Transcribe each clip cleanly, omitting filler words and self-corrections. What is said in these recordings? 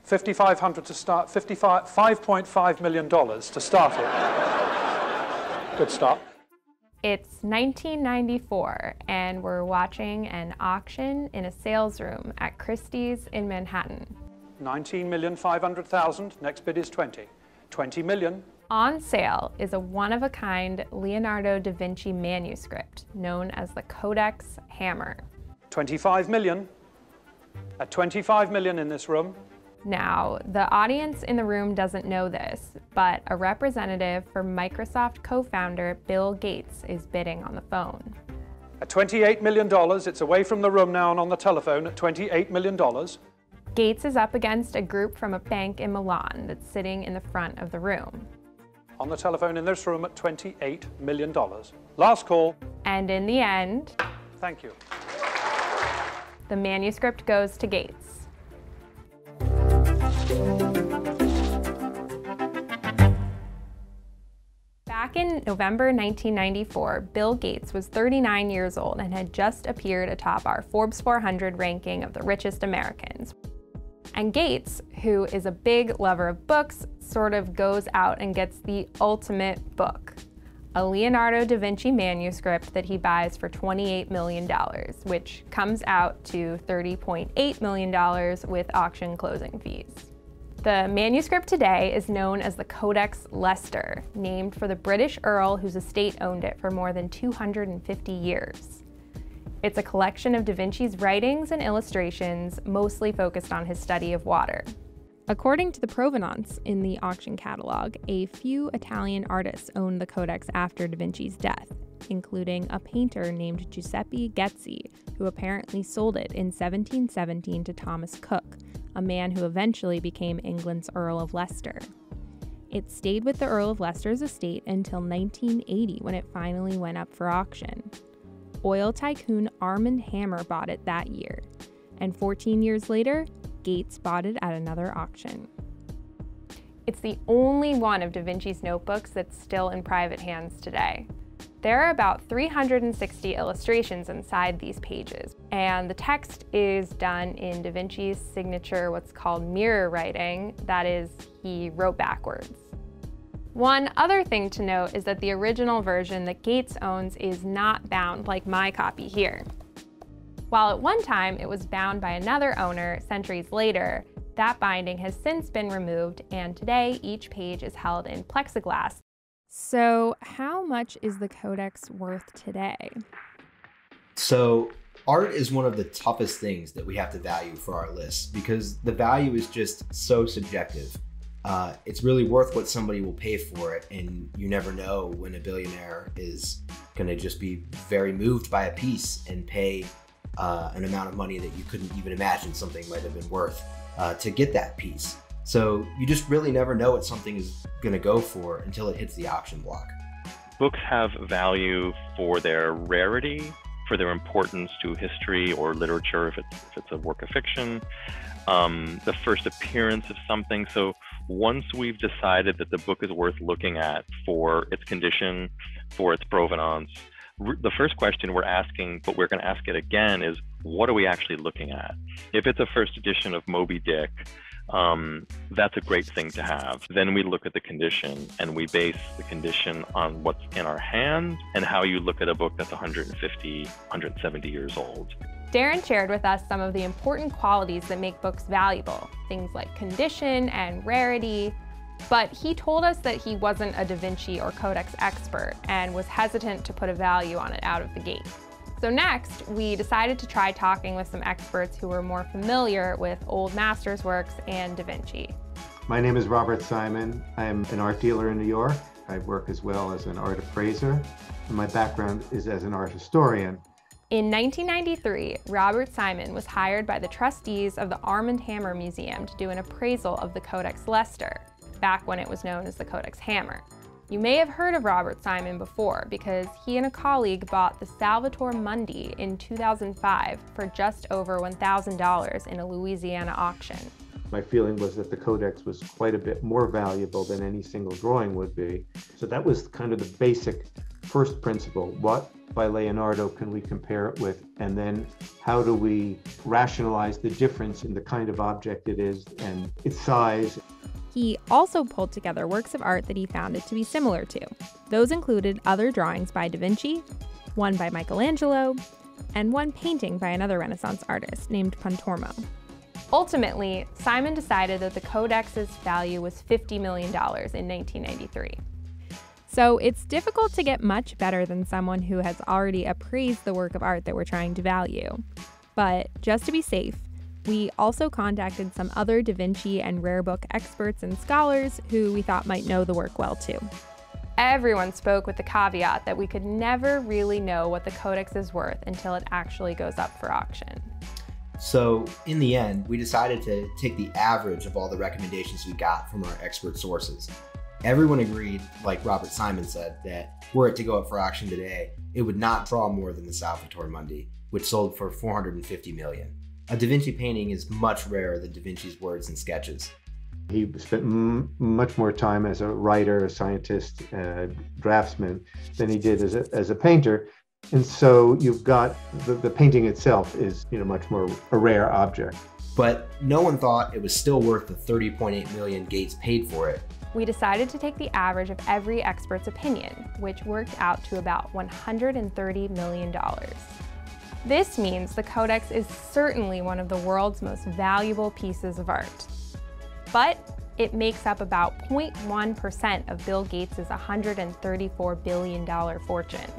$5,500 to start, $5.5 million to start it. Good start. It's 1994, and we're watching an auction in a sales room at Christie's in Manhattan. 19,500,000, next bid is 20. 20 million. On sale is a one-of-a-kind Leonardo da Vinci manuscript known as the Codex Hammer. 25 million. At 25 million in this room. Now, the audience in the room doesn't know this, but a representative for Microsoft co-founder Bill Gates is bidding on the phone. At $28 million, it's away from the room now and on the telephone at $28 million. Gates is up against a group from a bank in Milan that's sitting in the front of the room. On the telephone in this room at $28 million. Last call. And in the end, thank you. The manuscript goes to Gates. Back in November 1994, Bill Gates was 39 years old and had just appeared atop our Forbes 400 ranking of the richest Americans. And Gates, who is a big lover of books, sort of goes out and gets the ultimate book, a Leonardo da Vinci manuscript that he buys for $28 million, which comes out to $30.8 million with auction closing fees. The manuscript today is known as the Codex Leicester, named for the British Earl whose estate owned it for more than 250 years. It's a collection of Da Vinci's writings and illustrations, mostly focused on his study of water. According to the provenance in the auction catalog, a few Italian artists owned the Codex after Da Vinci's death, including a painter named Giuseppe Gezzi, who apparently sold it in 1717 to Thomas Cook, a man who eventually became England's Earl of Leicester. It stayed with the Earl of Leicester's estate until 1980 when it finally went up for auction. Oil tycoon Armand Hammer bought it that year, and 14 years later, Gates bought it at another auction. It's the only one of Da Vinci's notebooks that's still in private hands today. There are about 360 illustrations inside these pages, and the text is done in Da Vinci's signature, what's called mirror writing. That is, he wrote backwards. One other thing to note is that the original version that Gates owns is not bound like my copy here. While at one time it was bound by another owner centuries later, that binding has since been removed, and today each page is held in plexiglass. So how much is the Codex worth today? So art is one of the toughest things that we have to value for our list because the value is just so subjective. It's really worth what somebody will pay for it, and you never know when a billionaire is going to just be very moved by a piece and pay an amount of money that you couldn't even imagine something might have been worth to get that piece. So you just really never know what something is going to go for until it hits the auction block. Books have value for their rarity, for their importance to history or literature if it's a work of fiction, the first appearance of something. So once we've decided that the book is worth looking at for its condition, for its provenance, the first question we're asking, but we're going to ask it again, is what are we actually looking at? If it's a first edition of Moby Dick, that's a great thing to have. Then we look at the condition, and we base the condition on what's in our hand and how you look at a book that's 150, 170 years old. Darren shared with us some of the important qualities that make books valuable, things like condition and rarity, but he told us that he wasn't a Da Vinci or Codex expert and was hesitant to put a value on it out of the gate. So next, we decided to try talking with some experts who were more familiar with old masters' works and Da Vinci. My name is Robert Simon. I am an art dealer in New York. I work as well as an art appraiser, and my background is as an art historian. In 1993, Robert Simon was hired by the trustees of the Armand Hammer Museum to do an appraisal of the Codex Leicester, back when it was known as the Codex Hammer. You may have heard of Robert Simon before because he and a colleague bought the Salvator Mundi in 2005 for just over $1,000 in a Louisiana auction. My feeling was that the Codex was quite a bit more valuable than any single drawing would be. So that was kind of the basic first principle. What by Leonardo can we compare it with? And then how do we rationalize the difference in the kind of object it is and its size? He also pulled together works of art that he found it to be similar to. Those included other drawings by Da Vinci, one by Michelangelo, and one painting by another Renaissance artist named Pontormo. Ultimately, Simon decided that the Codex's value was $50 million in 1993. So it's difficult to get much better than someone who has already appraised the work of art that we're trying to value. But just to be safe, we also contacted some other Da Vinci and rare book experts and scholars who we thought might know the work well too. Everyone spoke with the caveat that we could never really know what the Codex is worth until it actually goes up for auction. So in the end, we decided to take the average of all the recommendations we got from our expert sources. Everyone agreed, like Robert Simon said, that were it to go up for auction today, it would not draw more than the Salvator Mundi, which sold for $450 million. A Da Vinci painting is much rarer than Da Vinci's words and sketches. He spent much more time as a writer, a scientist, draftsman than he did as a painter. And so you've got the painting itself is much more a rare object. But no one thought it was still worth the $30.8 million Gates paid for it. We decided to take the average of every expert's opinion, which worked out to about $130 million. This means the Codex is certainly one of the world's most valuable pieces of art. But it makes up about 0.1% of Bill Gates' $134 billion fortune.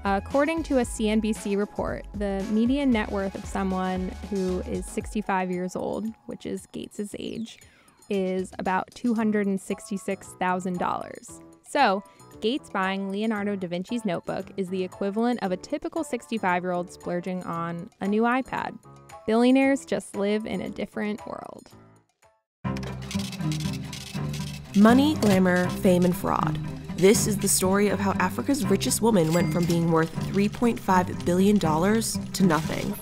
According to a CNBC report, the median net worth of someone who is 65 years old, which is Gates' age, is about $266,000. So, Gates buying Leonardo da Vinci's notebook is the equivalent of a typical 65-year-old splurging on a new iPad. Billionaires just live in a different world. Money, glamour, fame, and fraud. This is the story of how Africa's richest woman went from being worth $3.5 billion to nothing.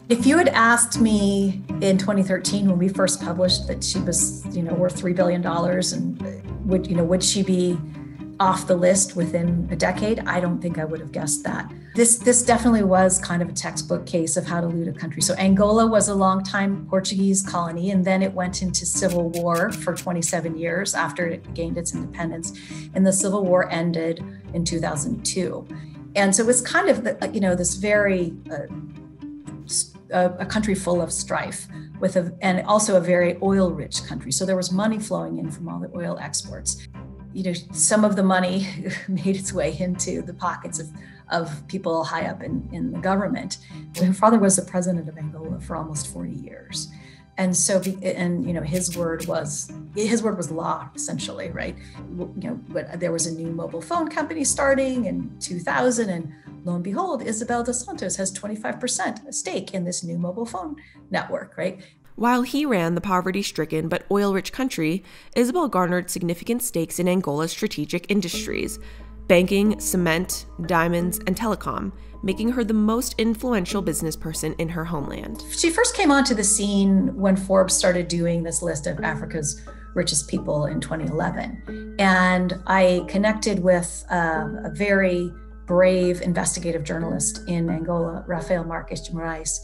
If you had asked me in 2013 when we first published that she was, worth $3 billion and would she be off the list within a decade, I don't think I would have guessed that. This definitely was kind of a textbook case of how to loot a country. So Angola was a longtime Portuguese colony, and then it went into civil war for 27 years after it gained its independence. And the civil war ended in 2002. And so it was kind of, this very, a country full of strife and also a very oil-rich country. So there was money flowing in from all the oil exports. Some of the money made its way into the pockets of people high up in the government. Her father was the president of Angola for almost 40 years. And so, his word was law, essentially, right? But there was a new mobile phone company starting in 2000, and lo and behold, Isabel dos Santos has 25% stake in this new mobile phone network, right? While he ran the poverty-stricken but oil-rich country, Isabel garnered significant stakes in Angola's strategic industries, banking, cement, diamonds, and telecom, making her the most influential business person in her homeland. She first came onto the scene when Forbes started doing this list of Africa's richest people in 2011. And I connected with a very brave investigative journalist in Angola, Rafael Marques de Moraes,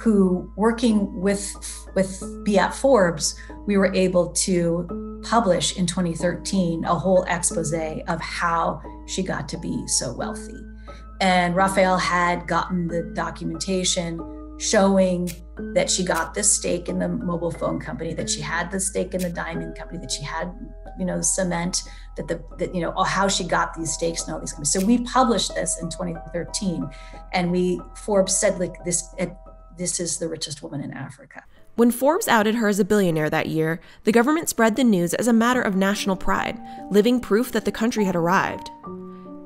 who, working with at Forbes, we were able to publish in 2013 a whole expose of how she got to be so wealthy. And Rafael had gotten the documentation showing that she got this stake in the mobile phone company, that she had the stake in the diamond company, that she had, the cement, how she got these stakes and all these companies. So we published this in 2013, and Forbes said, this is the richest woman in Africa. When Forbes outed her as a billionaire that year, the government spread the news as a matter of national pride, living proof that the country had arrived.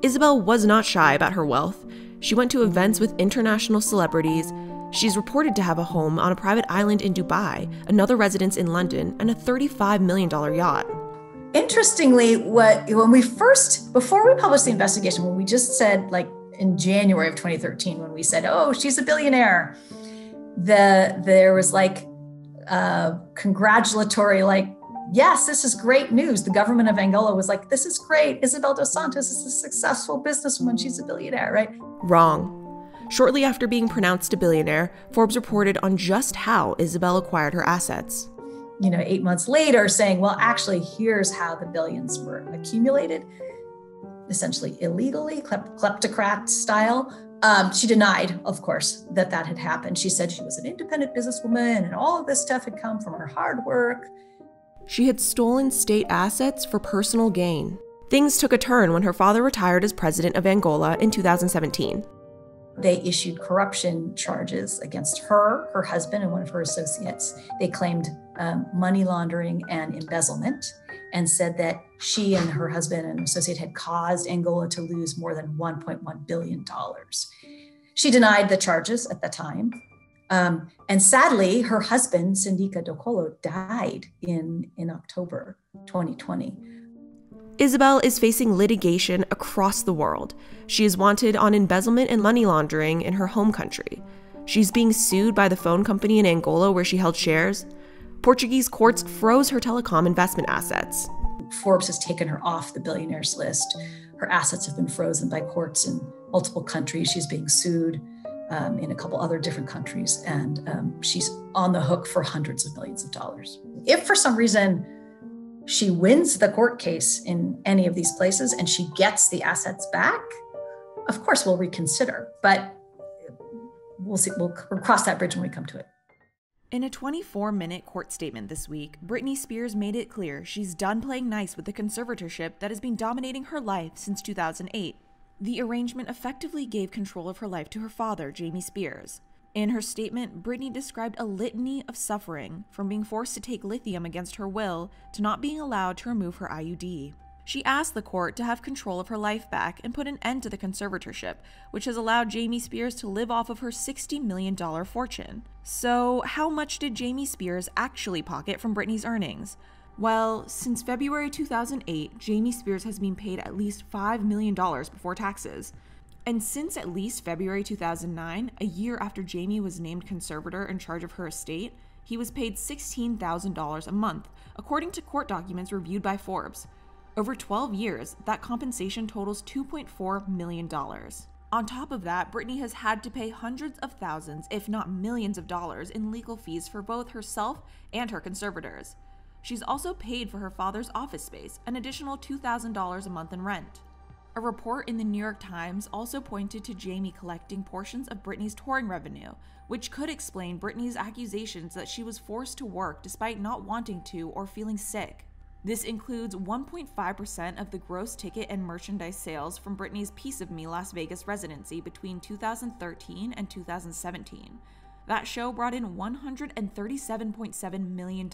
Isabel was not shy about her wealth. She went to events with international celebrities. She's reported to have a home on a private island in Dubai, another residence in London, and a $35 million yacht. Interestingly, before we published the investigation, when we just said, in January of 2013, when we said, oh, she's a billionaire, there was congratulatory yes, this is great news. The government of Angola was like, this is great. Isabel dos Santos is a successful businesswoman. She's a billionaire, right? Wrong. Shortly after being pronounced a billionaire, Forbes reported on just how Isabel acquired her assets. 8 months later saying, well, actually, here's how the billions were accumulated, essentially illegally, kleptocrat style. She denied, of course, that had happened. She said she was an independent businesswoman and all of this stuff had come from her hard work. She had stolen state assets for personal gain. Things took a turn when her father retired as president of Angola in 2017. They issued corruption charges against her, her husband, and one of her associates. They claimed money laundering and embezzlement and said that she and her husband and associate had caused Angola to lose more than $1.1 billion. She denied the charges at the time. And sadly, her husband, Sindika Dokolo, died in October 2020. Isabel is facing litigation across the world. She is wanted on embezzlement and money laundering in her home country. She's being sued by the phone company in Angola where she held shares. Portuguese courts froze her telecom investment assets. Forbes has taken her off the billionaires list. Her assets have been frozen by courts in multiple countries. She's being sued in a couple other different countries, and she's on the hook for hundreds of millions of dollars. If for some reason she wins the court case in any of these places and she gets the assets back, of course we'll reconsider, but we'll see. We'll cross that bridge when we come to it. In a 24-minute court statement this week, Britney Spears made it clear she's done playing nice with the conservatorship that has been dominating her life since 2008. The arrangement effectively gave control of her life to her father, Jamie Spears. In her statement, Britney described a litany of suffering, from being forced to take lithium against her will to not being allowed to remove her IUD. She asked the court to have control of her life back and put an end to the conservatorship, which has allowed Jamie Spears to live off of her $60 million fortune. So, how much did Jamie Spears actually pocket from Britney's earnings? Well, since February 2008, Jamie Spears has been paid at least $5 million before taxes. And since at least February 2009, a year after Jamie was named conservator in charge of her estate, he was paid $16,000 a month, according to court documents reviewed by Forbes. Over 12 years, that compensation totals $2.4 million. On top of that, Britney has had to pay hundreds of thousands, if not millions of dollars in legal fees for both herself and her conservators. She's also paid for her father's office space, an additional $2,000 a month in rent. A report in the New York Times also pointed to Jamie collecting portions of Britney's touring revenue, which could explain Britney's accusations that she was forced to work despite not wanting to or feeling sick. This includes 1.5% of the gross ticket and merchandise sales from Britney's Piece of Me Las Vegas residency between 2013 and 2017. That show brought in $137.7 million,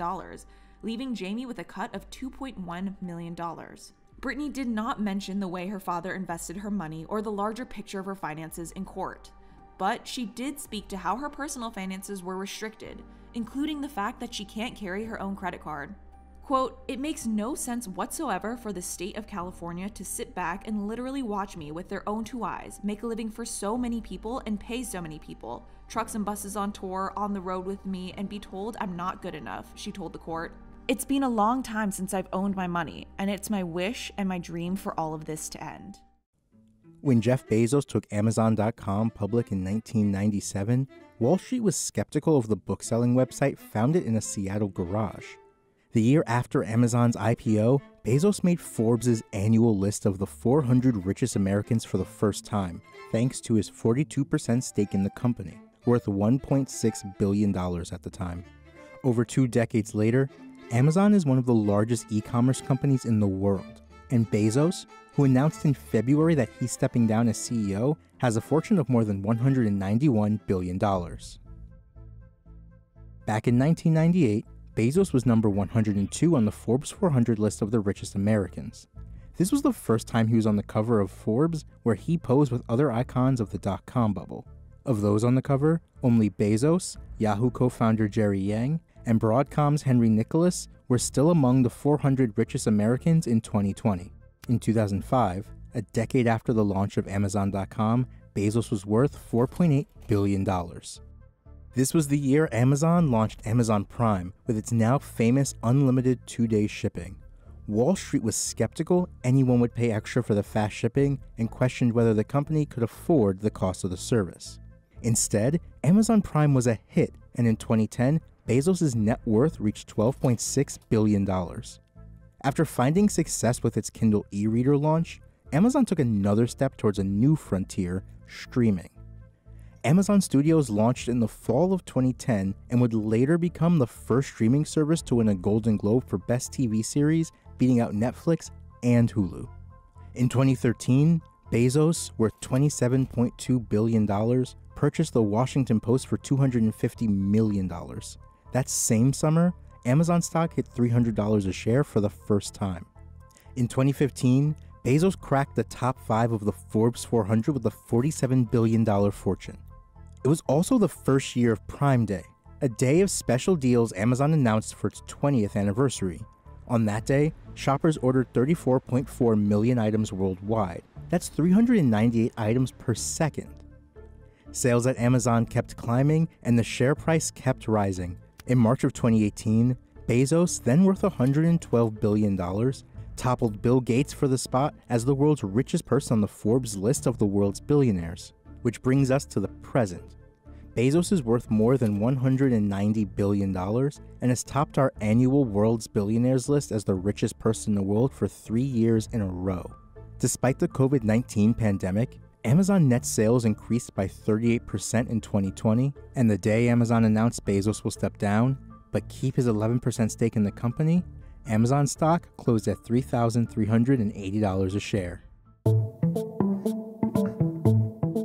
leaving Jamie with a cut of $2.1 million. Britney did not mention the way her father invested her money or the larger picture of her finances in court, but she did speak to how her personal finances were restricted, including the fact that she can't carry her own credit card. Quote, "It makes no sense whatsoever for the state of California to sit back and literally watch me with their own two eyes, make a living for so many people and pay so many people, trucks and buses on tour, on the road with me, and be told I'm not good enough," she told the court. "It's been a long time since I've owned my money, and it's my wish and my dream for all of this to end." When Jeff Bezos took Amazon.com public in 1997, Wall Street was skeptical of the bookselling website founded in a Seattle garage. The year after Amazon's IPO, Bezos made Forbes' annual list of the 400 richest Americans for the first time, thanks to his 42% stake in the company, worth $1.6 billion at the time. Over 2 decades later, Amazon is one of the largest e-commerce companies in the world, and Bezos, who announced in February that he's stepping down as CEO, has a fortune of more than $191 billion. Back in 1998, Bezos was number 102 on the Forbes 400 list of the richest Americans. This was the first time he was on the cover of Forbes, where he posed with other icons of the dot-com bubble. Of those on the cover, only Bezos, Yahoo co-founder Jerry Yang, and Broadcom's Henry Nicholas were still among the 400 richest Americans in 2020. In 2005, a decade after the launch of Amazon.com, Bezos was worth $4.8 billion. This was the year Amazon launched Amazon Prime with its now famous unlimited 2-day shipping. Wall Street was skeptical anyone would pay extra for the fast shipping and questioned whether the company could afford the cost of the service. Instead, Amazon Prime was a hit, and in 2010, Bezos' net worth reached $12.6 billion. After finding success with its Kindle e-reader launch, Amazon took another step towards a new frontier, streaming. Amazon Studios launched in the fall of 2010 and would later become the first streaming service to win a Golden Globe for Best TV Series, beating out Netflix and Hulu. In 2013, Bezos, worth $27.2 billion, purchased the Washington Post for $250 million. That same summer, Amazon stock hit $300 a share for the first time. In 2015, Bezos cracked the top 5 of the Forbes 400 with a $47 billion fortune. It was also the first year of Prime Day, a day of special deals Amazon announced for its 20th anniversary. On that day, shoppers ordered 34.4 million items worldwide. That's 398 items per second. Sales at Amazon kept climbing and the share price kept rising. In March of 2018, Bezos, then worth $112 billion, toppled Bill Gates for the spot as the world's richest person on the Forbes list of the world's billionaires. Which brings us to the present. Bezos is worth more than $190 billion and has topped our annual World's Billionaires list as the richest person in the world for 3 years in a row. Despite the COVID-19 pandemic, Amazon net sales increased by 38% in 2020, and the day Amazon announced Bezos will step down, but keep his 11% stake in the company, Amazon stock closed at $3,380 a share.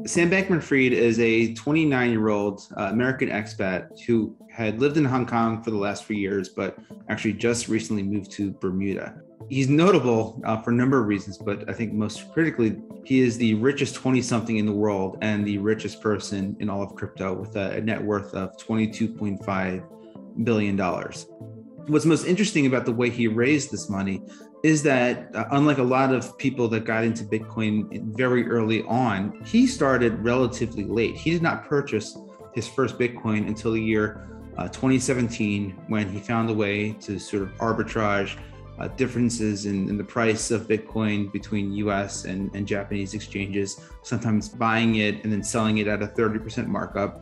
Sam Bankman-Fried is a 29-year-old American expat who had lived in Hong Kong for the last few years, but actually just recently moved to Bermuda. He's notable for a number of reasons, but I think most critically, he is the richest 20-something in the world and the richest person in all of crypto with a net worth of $22.5 billion. What's most interesting about the way he raised this money is that unlike a lot of people that got into Bitcoin very early on, he started relatively late. He did not purchase his first Bitcoin until the year 2017, when he found a way to sort of arbitrage differences in the price of Bitcoin between US and Japanese exchanges, sometimes buying it and then selling it at a 30% markup.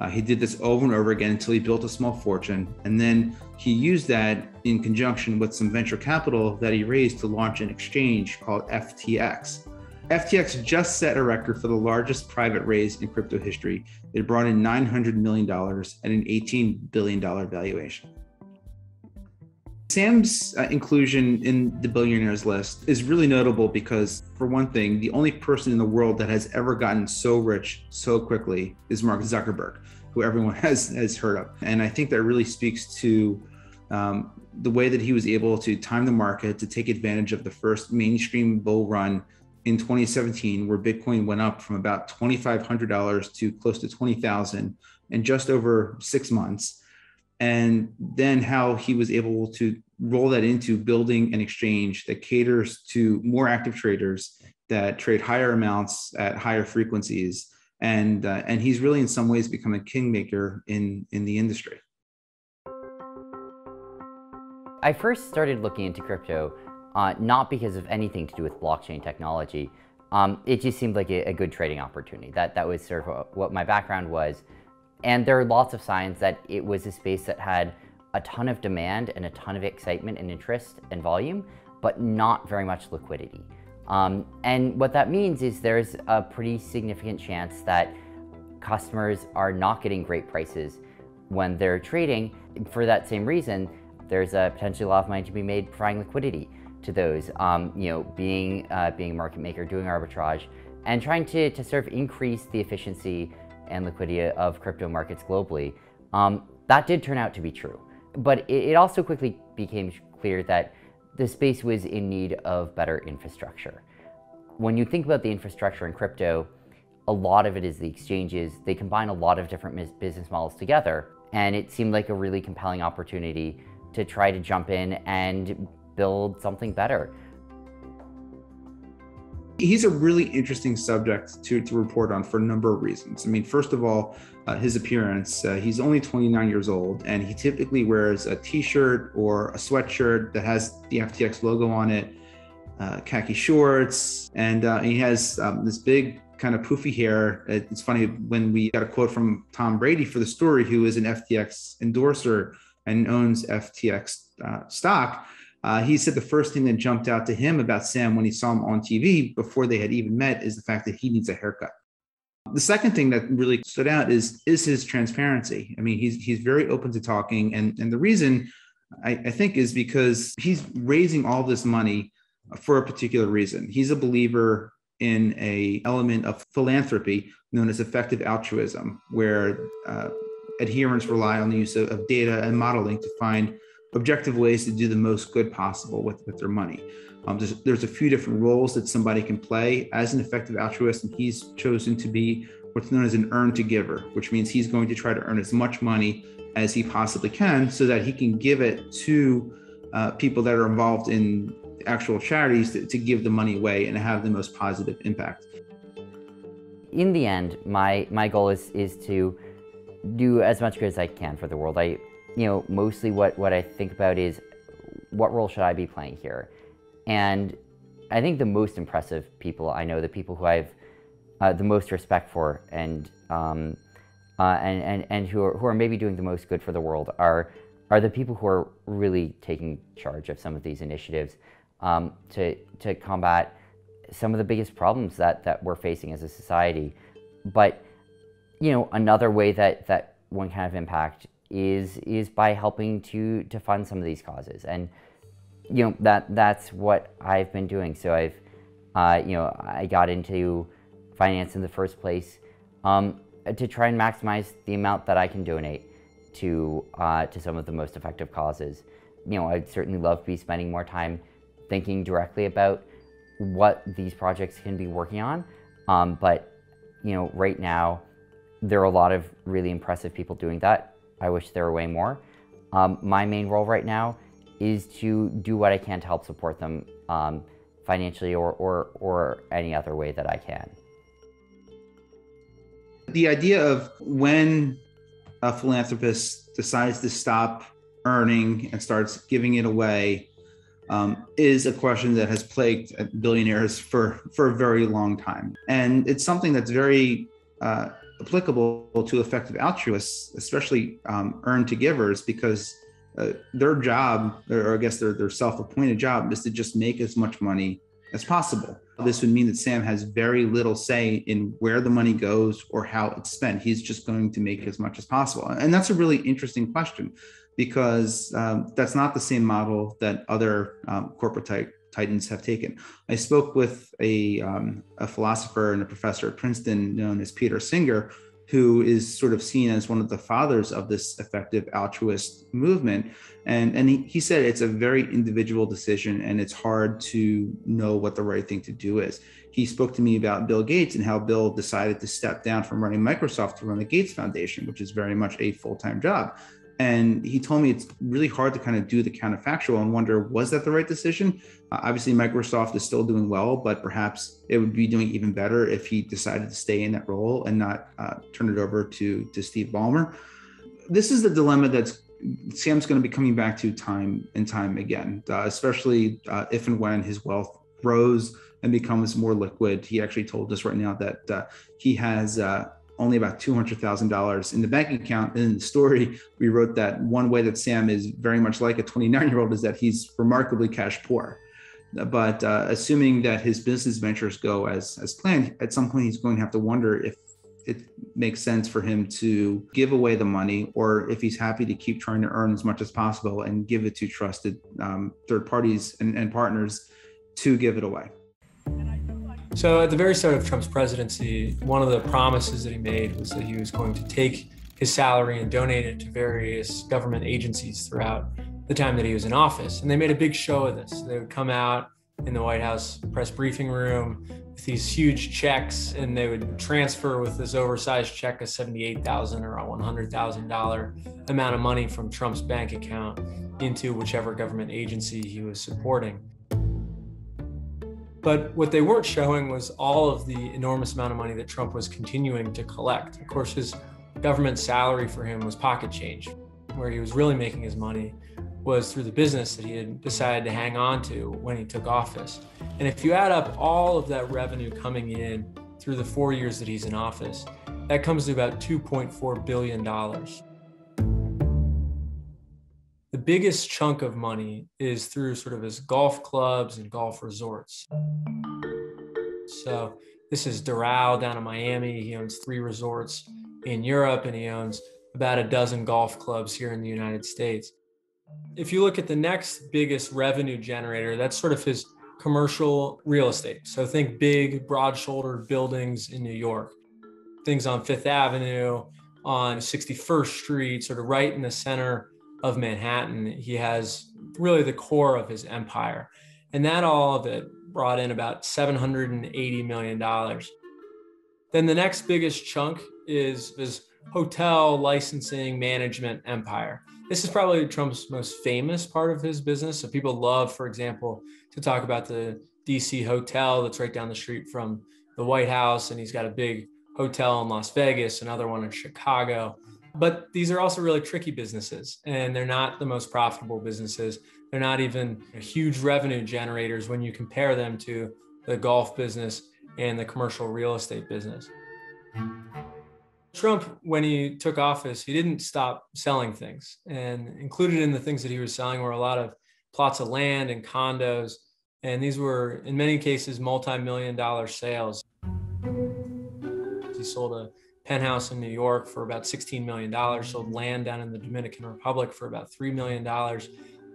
He did this over and over again until he built a small fortune. And then he used that in conjunction with some venture capital that he raised to launch an exchange called FTX. FTX just set a record for the largest private raise in crypto history. It brought in $900 million at an $18 billion valuation. Sam's inclusion in the Billionaires list is really notable because, for one thing, the only person in the world that has ever gotten so rich so quickly is Mark Zuckerberg, who everyone has heard of. And I think that really speaks to the way that he was able to time the market to take advantage of the first mainstream bull run in 2017, where Bitcoin went up from about $2,500 to close to $20,000 in just over 6 months. And then how he was able to roll that into building an exchange that caters to more active traders that trade higher amounts at higher frequencies. And he's really in some ways become a kingmaker in the industry. I first started looking into crypto not because of anything to do with blockchain technology. It just seemed like a good trading opportunity. That was sort of what my background was. And there are lots of signs that it was a space that had a ton of demand and a ton of excitement and interest and volume, but not very much liquidity. And what that means is there's a pretty significant chance that customers are not getting great prices when they're trading. For that same reason, there's a potentially a lot of money to be made providing liquidity to those, being a market maker, doing arbitrage, and trying to sort of increase the efficiency and liquidity of crypto markets globally. That did turn out to be true. But it also quickly became clear that the space was in need of better infrastructure. When you think about the infrastructure in crypto, a lot of it is the exchanges. They combine a lot of different business models together, and it seemed like a really compelling opportunity to try to jump in and build something better. He's a really interesting subject to report on for a number of reasons. I mean, first of all, his appearance. He's only 29 years old, and he typically wears a t-shirt or a sweatshirt that has the FTX logo on it, khaki shorts, and he has this big kind of poofy hair. It's funny, when we got a quote from Tom Brady for the story, who is an FTX endorser and owns FTX stock, he said the first thing that jumped out to him about Sam when he saw him on TV before they had even met is the fact that he needs a haircut. The second thing that really stood out is his transparency. I mean, he's very open to talking, and the reason I think is because he's raising all this money for a particular reason. He's a believer in a element of philanthropy known as effective altruism, where adherents rely on the use of data and modeling to find objective ways to do the most good possible with their money. There's a few different roles that somebody can play as an effective altruist, and he's chosen to be what's known as an earn to giver, which means he's going to try to earn as much money as he possibly can so that he can give it to people that are involved in actual charities to give the money away and have the most positive impact. In the end, my goal is to do as much good as I can for the world. Mostly what I think about is, what role should I be playing here? And I think the most impressive people I know, the people who I've the most respect for, and who are maybe doing the most good for the world are the people who are really taking charge of some of these initiatives to combat some of the biggest problems that we're facing as a society. But another way that one can have impact is by helping to fund some of these causes, and that's what I've been doing. So I got into finance in the first place to try and maximize the amount that I can donate to some of the most effective causes. I'd certainly love to be spending more time thinking directly about what these projects can be working on, but right now there are a lot of really impressive people doing that. I wish there were way more. My main role right now is to do what I can to help support them financially or any other way that I can. The idea of when a philanthropist decides to stop earning and starts giving it away is a question that has plagued billionaires for a very long time. And it's something that's very applicable to effective altruists, especially earn to givers, because their job, or I guess their self-appointed job, is to just make as much money as possible. This would mean that Sam has very little say in where the money goes or how it's spent. He's just going to make as much as possible. And that's a really interesting question, because that's not the same model that other corporate titans have taken. I spoke with a philosopher and a professor at Princeton known as Peter Singer, who is sort of seen as one of the fathers of this effective altruist movement. And he said it's a very individual decision, and it's hard to know what the right thing to do is. He spoke to me about Bill Gates and how Bill decided to step down from running Microsoft to run the Gates Foundation, which is very much a full-time job. And he told me it's really hard to kind of do the counterfactual and wonder, was that the right decision? Obviously, Microsoft is still doing well, but perhaps it would be doing even better if he decided to stay in that role and not turn it over to Steve Ballmer. This is the dilemma that Sam's going to be coming back to time and time again, especially if and when his wealth grows and becomes more liquid. He actually told us right now that he has only about $200,000 in the bank account. And in the story, we wrote that one way that Sam is very much like a 29-year-old is that he's remarkably cash poor. But assuming that his business ventures go as planned, at some point he's going to have to wonder if it makes sense for him to give away the money, or if he's happy to keep trying to earn as much as possible and give it to trusted third parties and partners to give it away. So at the very start of Trump's presidency, one of the promises that he made was that he was going to take his salary and donate it to various government agencies throughout the time that he was in office. And they made a big show of this. They would come out in the White House press briefing room with these huge checks, and they would transfer with this oversized check a $78,000 or a $100,000 amount of money from Trump's bank account into whichever government agency he was supporting. But what they weren't showing was all of the enormous amount of money that Trump was continuing to collect. Of course, his government salary for him was pocket change. Where he was really making his money was through the business that he had decided to hang on to when he took office. And if you add up all of that revenue coming in through the 4 years that he's in office, that comes to about $2.4 billion. The biggest chunk of money is through sort of his golf clubs and golf resorts. So this is Doral down in Miami. He owns 3 resorts in Europe, and he owns about a dozen golf clubs here in the United States. If you look at the next biggest revenue generator, that's sort of his commercial real estate. So think big, broad-shouldered buildings in New York, things on Fifth Avenue, on 61st Street, sort of right in the center of Manhattan. He has really the core of his empire. And that all of it brought in about $780 million. Then the next biggest chunk is his hotel licensing management empire. This is probably Trump's most famous part of his business. So people love, for example, to talk about the DC hotel that's right down the street from the White House. And he's got a big hotel in Las Vegas, another one in Chicago. But these are also really tricky businesses, and they're not the most profitable businesses. They're not even huge revenue generators when you compare them to the golf business and the commercial real estate business. Trump, when he took office, he didn't stop selling things. And included in the things that he was selling were a lot of plots of land and condos. And these were, in many cases, multi-million-dollar sales. He sold a penthouse in New York for about $16 million, sold land down in the Dominican Republic for about $3 million.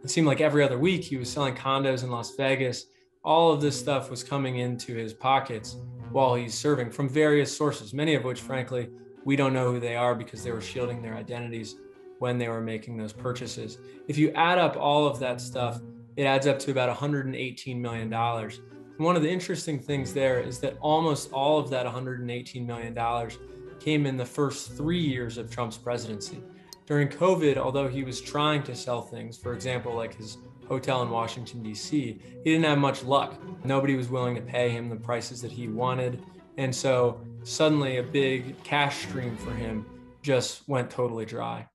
It seemed like every other week he was selling condos in Las Vegas. All of this stuff was coming into his pockets while he's serving from various sources, many of which, frankly, we don't know who they are because they were shielding their identities when they were making those purchases. If you add up all of that stuff, it adds up to about $118 million. And one of the interesting things there is that almost all of that $118 million came in the first 3 years of Trump's presidency. During COVID, although he was trying to sell things, for example, like his hotel in Washington, D.C., he didn't have much luck. Nobody was willing to pay him the prices that he wanted. And so suddenly a big cash stream for him just went totally dry.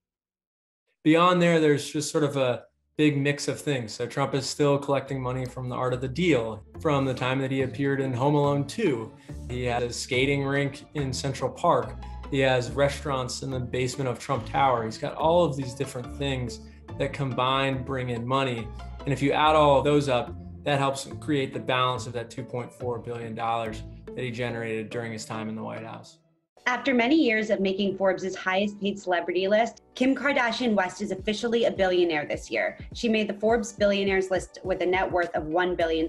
Beyond there, there's just sort of a big mix of things. So Trump is still collecting money from the art of the deal, from the time that he appeared in Home Alone 2. He has a skating rink in Central Park. He has restaurants in the basement of Trump Tower. He's got all of these different things that combined bring in money. And if you add all of those up, that helps create the balance of that $2.4 billion that he generated during his time in the White House. After many years of making Forbes' highest paid celebrity list, Kim Kardashian West is officially a billionaire this year. She made the Forbes Billionaires list with a net worth of $1 billion.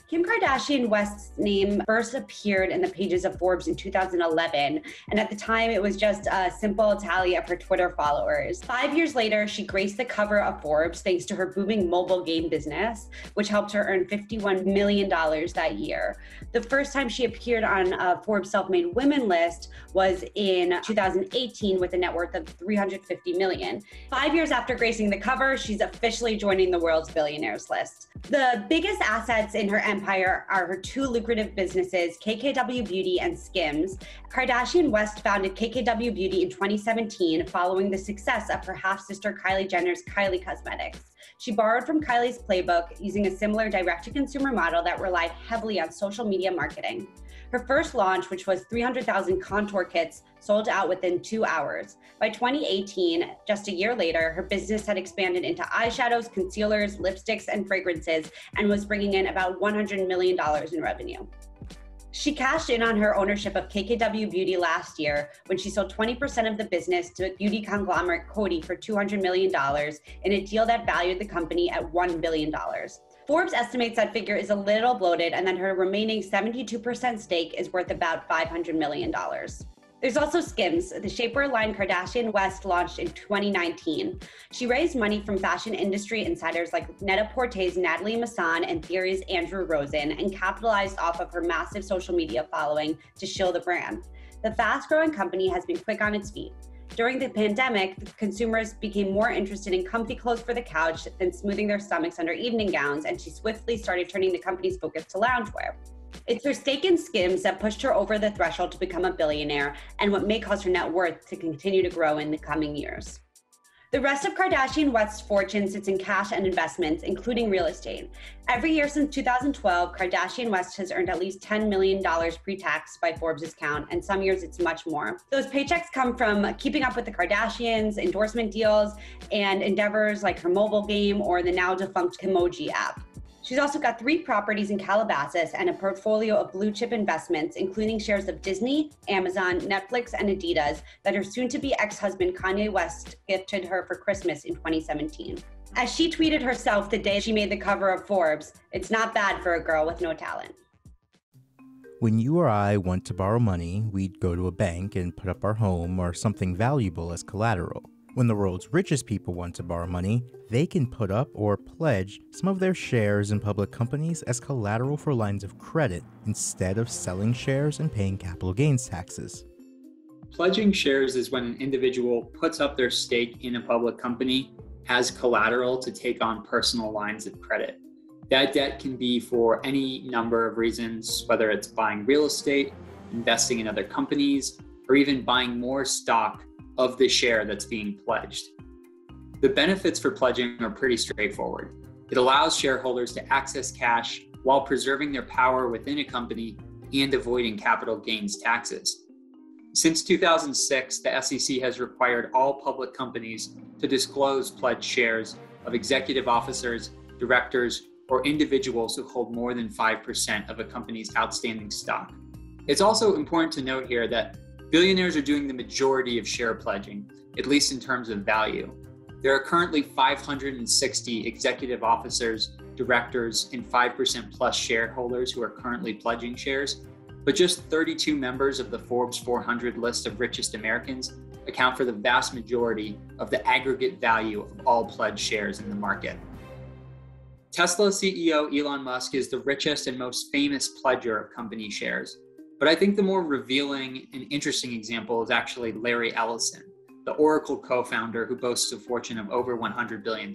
Kim Kardashian West's name first appeared in the pages of Forbes in 2011, and at the time it was just a simple tally of her Twitter followers. 5 years later, she graced the cover of Forbes thanks to her booming mobile game business, which helped her earn $51 million that year. The first time she appeared on a Forbes Self-Made Women list was in 2018 with a net worth of $350 million. 5 years after gracing the cover, she's officially joining the world's billionaires list. The biggest assets in her empire are her 2 lucrative businesses, KKW Beauty and Skims. Kardashian West founded KKW Beauty in 2017 following the success of her half-sister Kylie Jenner's Kylie Cosmetics. She borrowed from Kylie's playbook using a similar direct-to-consumer model that relied heavily on social media marketing. Her first launch, which was 300,000 contour kits, sold out within 2 hours. By 2018, just a year later, her business had expanded into eyeshadows, concealers, lipsticks, and fragrances, and was bringing in about $100 million in revenue. She cashed in on her ownership of KKW Beauty last year when she sold 20% of the business to beauty conglomerate Coty for $200 million in a deal that valued the company at $1 billion. Forbes estimates that figure is a little bloated and that her remaining 72% stake is worth about $500 million. There's also Skims, the shapewear line Kardashian West launched in 2019. She raised money from fashion industry insiders like Net-a-Porter's Natalie Masson and Theory's Andrew Rosen and capitalized off of her massive social media following to shill the brand. The fast-growing company has been quick on its feet. During the pandemic, consumers became more interested in comfy clothes for the couch than smoothing their stomachs under evening gowns, and she swiftly started turning the company's focus to loungewear. It's her stake in Skims that pushed her over the threshold to become a billionaire, and what may cause her net worth to continue to grow in the coming years. The rest of Kardashian West's fortune sits in cash and investments, including real estate. Every year since 2012, Kardashian West has earned at least $10 million pre-tax by Forbes' count, and some years it's much more. Those paychecks come from keeping up with the Kardashians, endorsement deals, and endeavors like her mobile game or the now defunct Kimoji app. She's also got 3 properties in Calabasas and a portfolio of blue chip investments, including shares of Disney, Amazon, Netflix, and Adidas that her soon-to-be ex-husband Kanye West gifted her for Christmas in 2017. As she tweeted herself the day she made the cover of Forbes, "It's not bad for a girl with no talent." When you or I want to borrow money, we'd go to a bank and put up our home or something valuable as collateral. When the world's richest people want to borrow money, they can put up or pledge some of their shares in public companies as collateral for lines of credit instead of selling shares and paying capital gains taxes. Pledging shares is when an individual puts up their stake in a public company as collateral to take on personal lines of credit. That debt can be for any number of reasons, whether it's buying real estate, investing in other companies, or even buying more stock of the share that's being pledged. The benefits for pledging are pretty straightforward. It allows shareholders to access cash while preserving their power within a company and avoiding capital gains taxes. Since 2006, the SEC has required all public companies to disclose pledged shares of executive officers, directors, or individuals who hold more than 5% of a company's outstanding stock. It's also important to note here that billionaires are doing the majority of share pledging, at least in terms of value. There are currently 560 executive officers, directors, and 5% plus shareholders who are currently pledging shares, but just 32 members of the Forbes 400 list of richest Americans account for the vast majority of the aggregate value of all pledged shares in the market. Tesla CEO Elon Musk is the richest and most famous pledger of company shares. But I think the more revealing and interesting example is actually Larry Ellison, the Oracle co-founder who boasts a fortune of over $100 billion.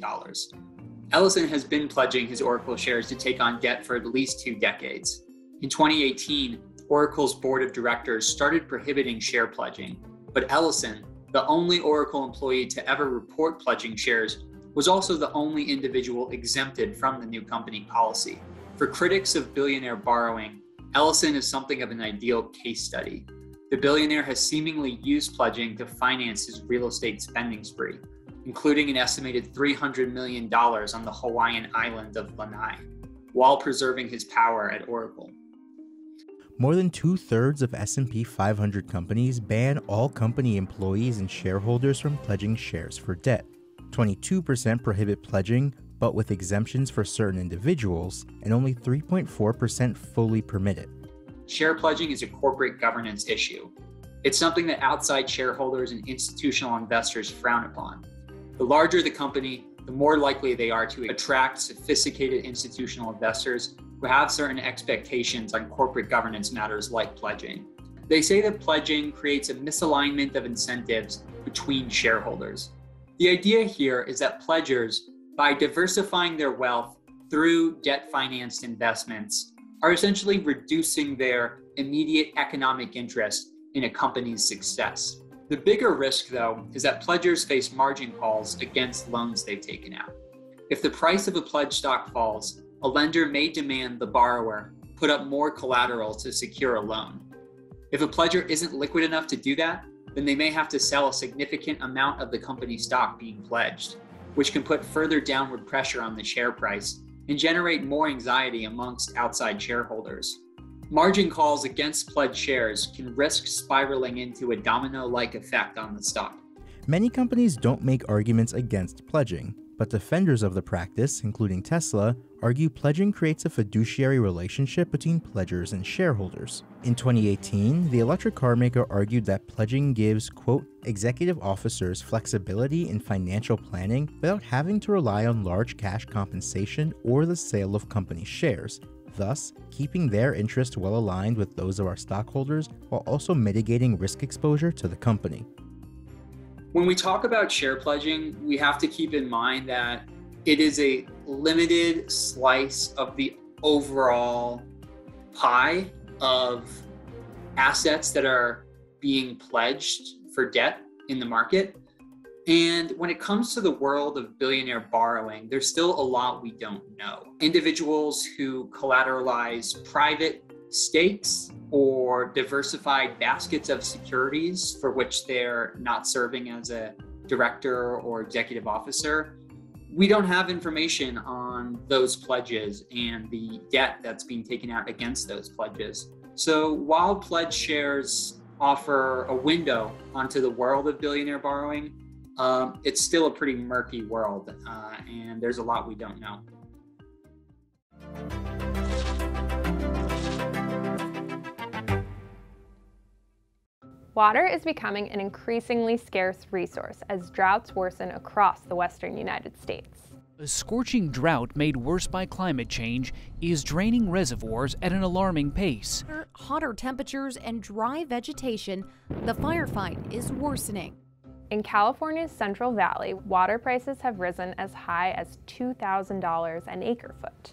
Ellison has been pledging his Oracle shares to take on debt for at least 2 decades. In 2018, Oracle's board of directors started prohibiting share pledging, but Ellison, the only Oracle employee to ever report pledging shares, was also the only individual exempted from the new company policy. For critics of billionaire borrowing, Ellison is something of an ideal case study. The billionaire has seemingly used pledging to finance his real estate spending spree, including an estimated $300 million on the Hawaiian island of Lanai, while preserving his power at Oracle. More than 2/3 of S&P 500 companies ban all company employees and shareholders from pledging shares for debt. 22% prohibit pledging, but with exemptions for certain individuals, and only 3.4% fully permit it. Share pledging is a corporate governance issue. It's something that outside shareholders and institutional investors frown upon. The larger the company, the more likely they are to attract sophisticated institutional investors who have certain expectations on corporate governance matters like pledging. They say that pledging creates a misalignment of incentives between shareholders. The idea here is that pledgers, by diversifying their wealth through debt-financed investments, are essentially reducing their immediate economic interest in a company's success. The bigger risk, though, is that pledgers face margin calls against loans they've taken out. If the price of a pledged stock falls, a lender may demand the borrower put up more collateral to secure a loan. If a pledger isn't liquid enough to do that, then they may have to sell a significant amount of the company's stock being pledged, which can put further downward pressure on the share price and generate more anxiety amongst outside shareholders. Margin calls against pledged shares can risk spiraling into a domino-like effect on the stock. Many companies don't make arguments against pledging, but defenders of the practice, including Tesla, argue pledging creates a fiduciary relationship between pledgers and shareholders. In 2018, the electric car maker argued that pledging gives, quote, executive officers flexibility in financial planning without having to rely on large cash compensation or the sale of company shares, thus keeping their interests well aligned with those of our stockholders while also mitigating risk exposure to the company. When we talk about share pledging, we have to keep in mind that it is a limited slice of the overall pie of assets that are being pledged for debt in the market. And when it comes to the world of billionaire borrowing, there's still a lot we don't know. Individuals who collateralize private stakes or diversified baskets of securities for which they're not serving as a director or executive officer, we don't have information on those pledges and the debt that's being taken out against those pledges. So while pledge shares offer a window onto the world of billionaire borrowing, it's still a pretty murky world, and there's a lot we don't know. Water is becoming an increasingly scarce resource as droughts worsen across the western United States. A scorching drought made worse by climate change is draining reservoirs at an alarming pace. Hotter temperatures and dry vegetation, the firefight is worsening. In California's Central Valley, water prices have risen as high as $2,000 an acre-foot.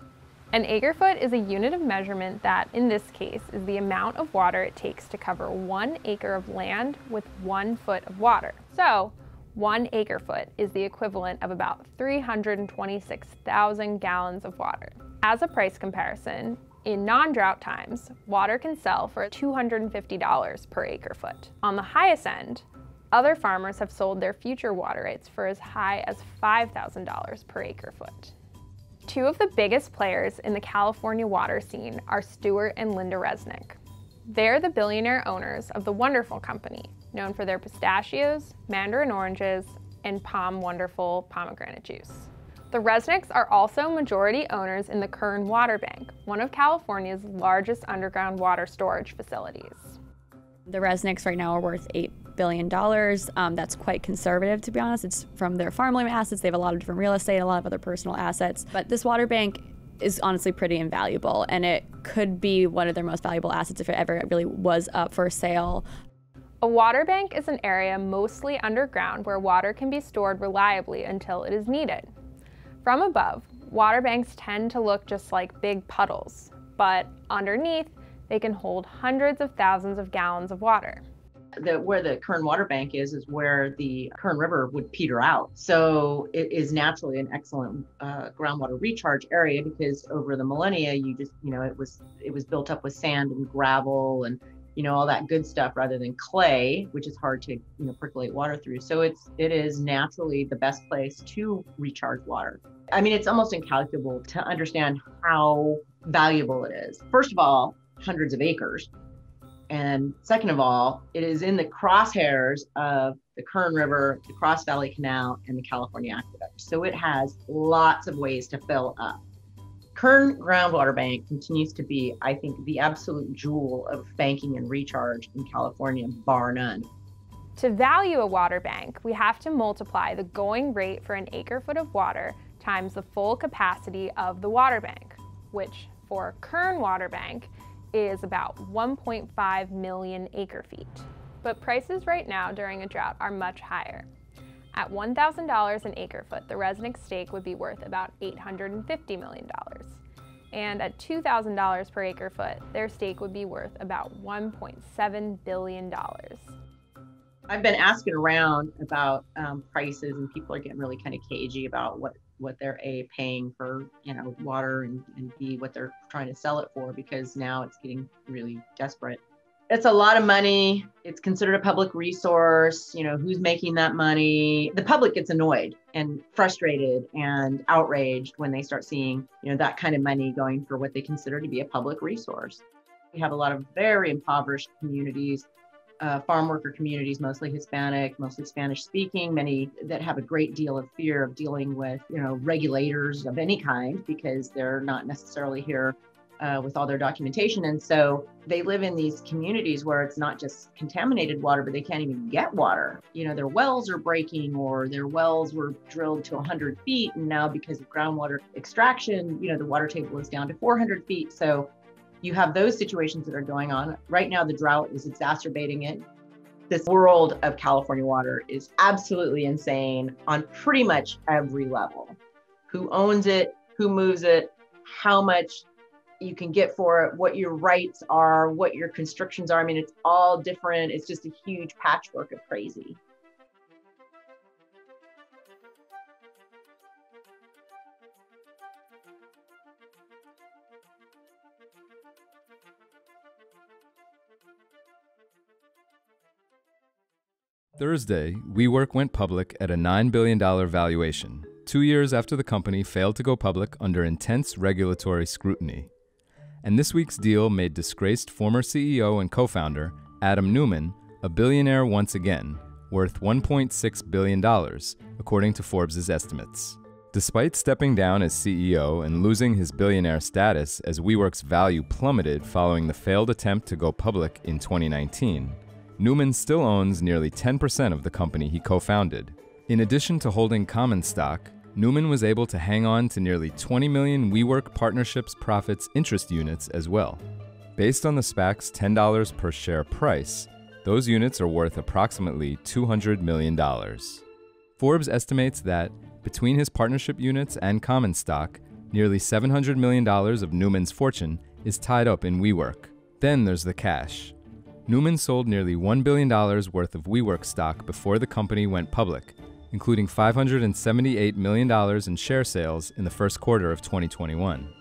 An acre-foot is a unit of measurement that, in this case, is the amount of water it takes to cover 1 acre of land with 1 foot of water. So, 1 acre-foot is the equivalent of about 326,000 gallons of water. As a price comparison, in non-drought times, water can sell for $250 per acre-foot. On the highest end, other farmers have sold their future water rights for as high as $5,000 per acre-foot. Two of the biggest players in the California water scene are Stuart and Linda Resnick. They're the billionaire owners of the Wonderful Company, known for their pistachios, mandarin oranges, and Palm Wonderful pomegranate juice. The Resnicks are also majority owners in the Kern Water Bank, one of California's largest underground water storage facilities. The Resnicks right now are worth $8 billion. That's quite conservative, to be honest. It's from their farmland assets. They have a lot of different real estate, a lot of other personal assets. But this water bank is honestly pretty invaluable, and it could be one of their most valuable assets if it ever really was up for sale. A water bank is an area mostly underground where water can be stored reliably until it is needed. From above, water banks tend to look just like big puddles, but underneath, they can hold hundreds of thousands of gallons of water. Where the Kern Water Bank is where the Kern River would peter out. So it is naturally an excellent groundwater recharge area because over the millennia, it was built up with sand and gravel and, all that good stuff rather than clay, which is hard to, percolate water through. So it is naturally the best place to recharge water. I mean, it's almost incalculable to understand how valuable it is. First of all, hundreds of acres. And second of all, it is in the crosshairs of the Kern River, the Cross Valley Canal, and the California Aqueduct. So it has lots of ways to fill up. Kern Groundwater Bank continues to be, I think, the absolute jewel of banking and recharge in California, bar none. To value a water bank, we have to multiply the going rate for an acre-foot of water times the full capacity of the water bank, which for Kern Water Bank is about 1.5 million acre-feet. But prices right now during a drought are much higher. At $1,000 an acre-foot, the Resnick stake would be worth about $850 million. And at $2,000 per acre-foot, their stake would be worth about $1.7 billion. I've been asking around about prices, and people are getting really kind of cagey about what they're paying for water and B, what they're trying to sell it for, because now it's getting really desperate. It's a lot of money. It's considered a public resource. Who's making that money? The public gets annoyed and frustrated and outraged when they start seeing, that kind of money going for what they consider to be a public resource. We have a lot of very impoverished communities, farm worker communities, mostly Hispanic, mostly Spanish speaking, many that have a great deal of fear of dealing with, regulators of any kind because they're not necessarily here with all their documentation. And so they live in these communities where it's not just contaminated water, but they can't even get water. Their wells are breaking, or their wells were drilled to 100 feet. And now because of groundwater extraction, the water table is down to 400 feet. So you have those situations that are going on. Right now, the drought is exacerbating it. This world of California water is absolutely insane on pretty much every level. Who owns it, who moves it, how much you can get for it, what your rights are, what your constrictions are. I mean, it's all different. It's just a huge patchwork of crazy. Thursday, WeWork went public at a $9 billion valuation, 2 years after the company failed to go public under intense regulatory scrutiny. And this week's deal made disgraced former CEO and co-founder Adam Neumann a billionaire once again, worth $1.6 billion, according to Forbes' estimates. Despite stepping down as CEO and losing his billionaire status as WeWork's value plummeted following the failed attempt to go public in 2019, Neumann still owns nearly 10% of the company he co-founded. In addition to holding common stock, Neumann was able to hang on to nearly 20 million WeWork Partnerships Profits interest units as well. Based on the SPAC's $10 per share price, those units are worth approximately $200 million. Forbes estimates that, between his partnership units and common stock, nearly $700 million of Neumann's fortune is tied up in WeWork. Then there's the cash. Neumann sold nearly $1 billion worth of WeWork stock before the company went public, including $578 million in share sales in the first quarter of 2021.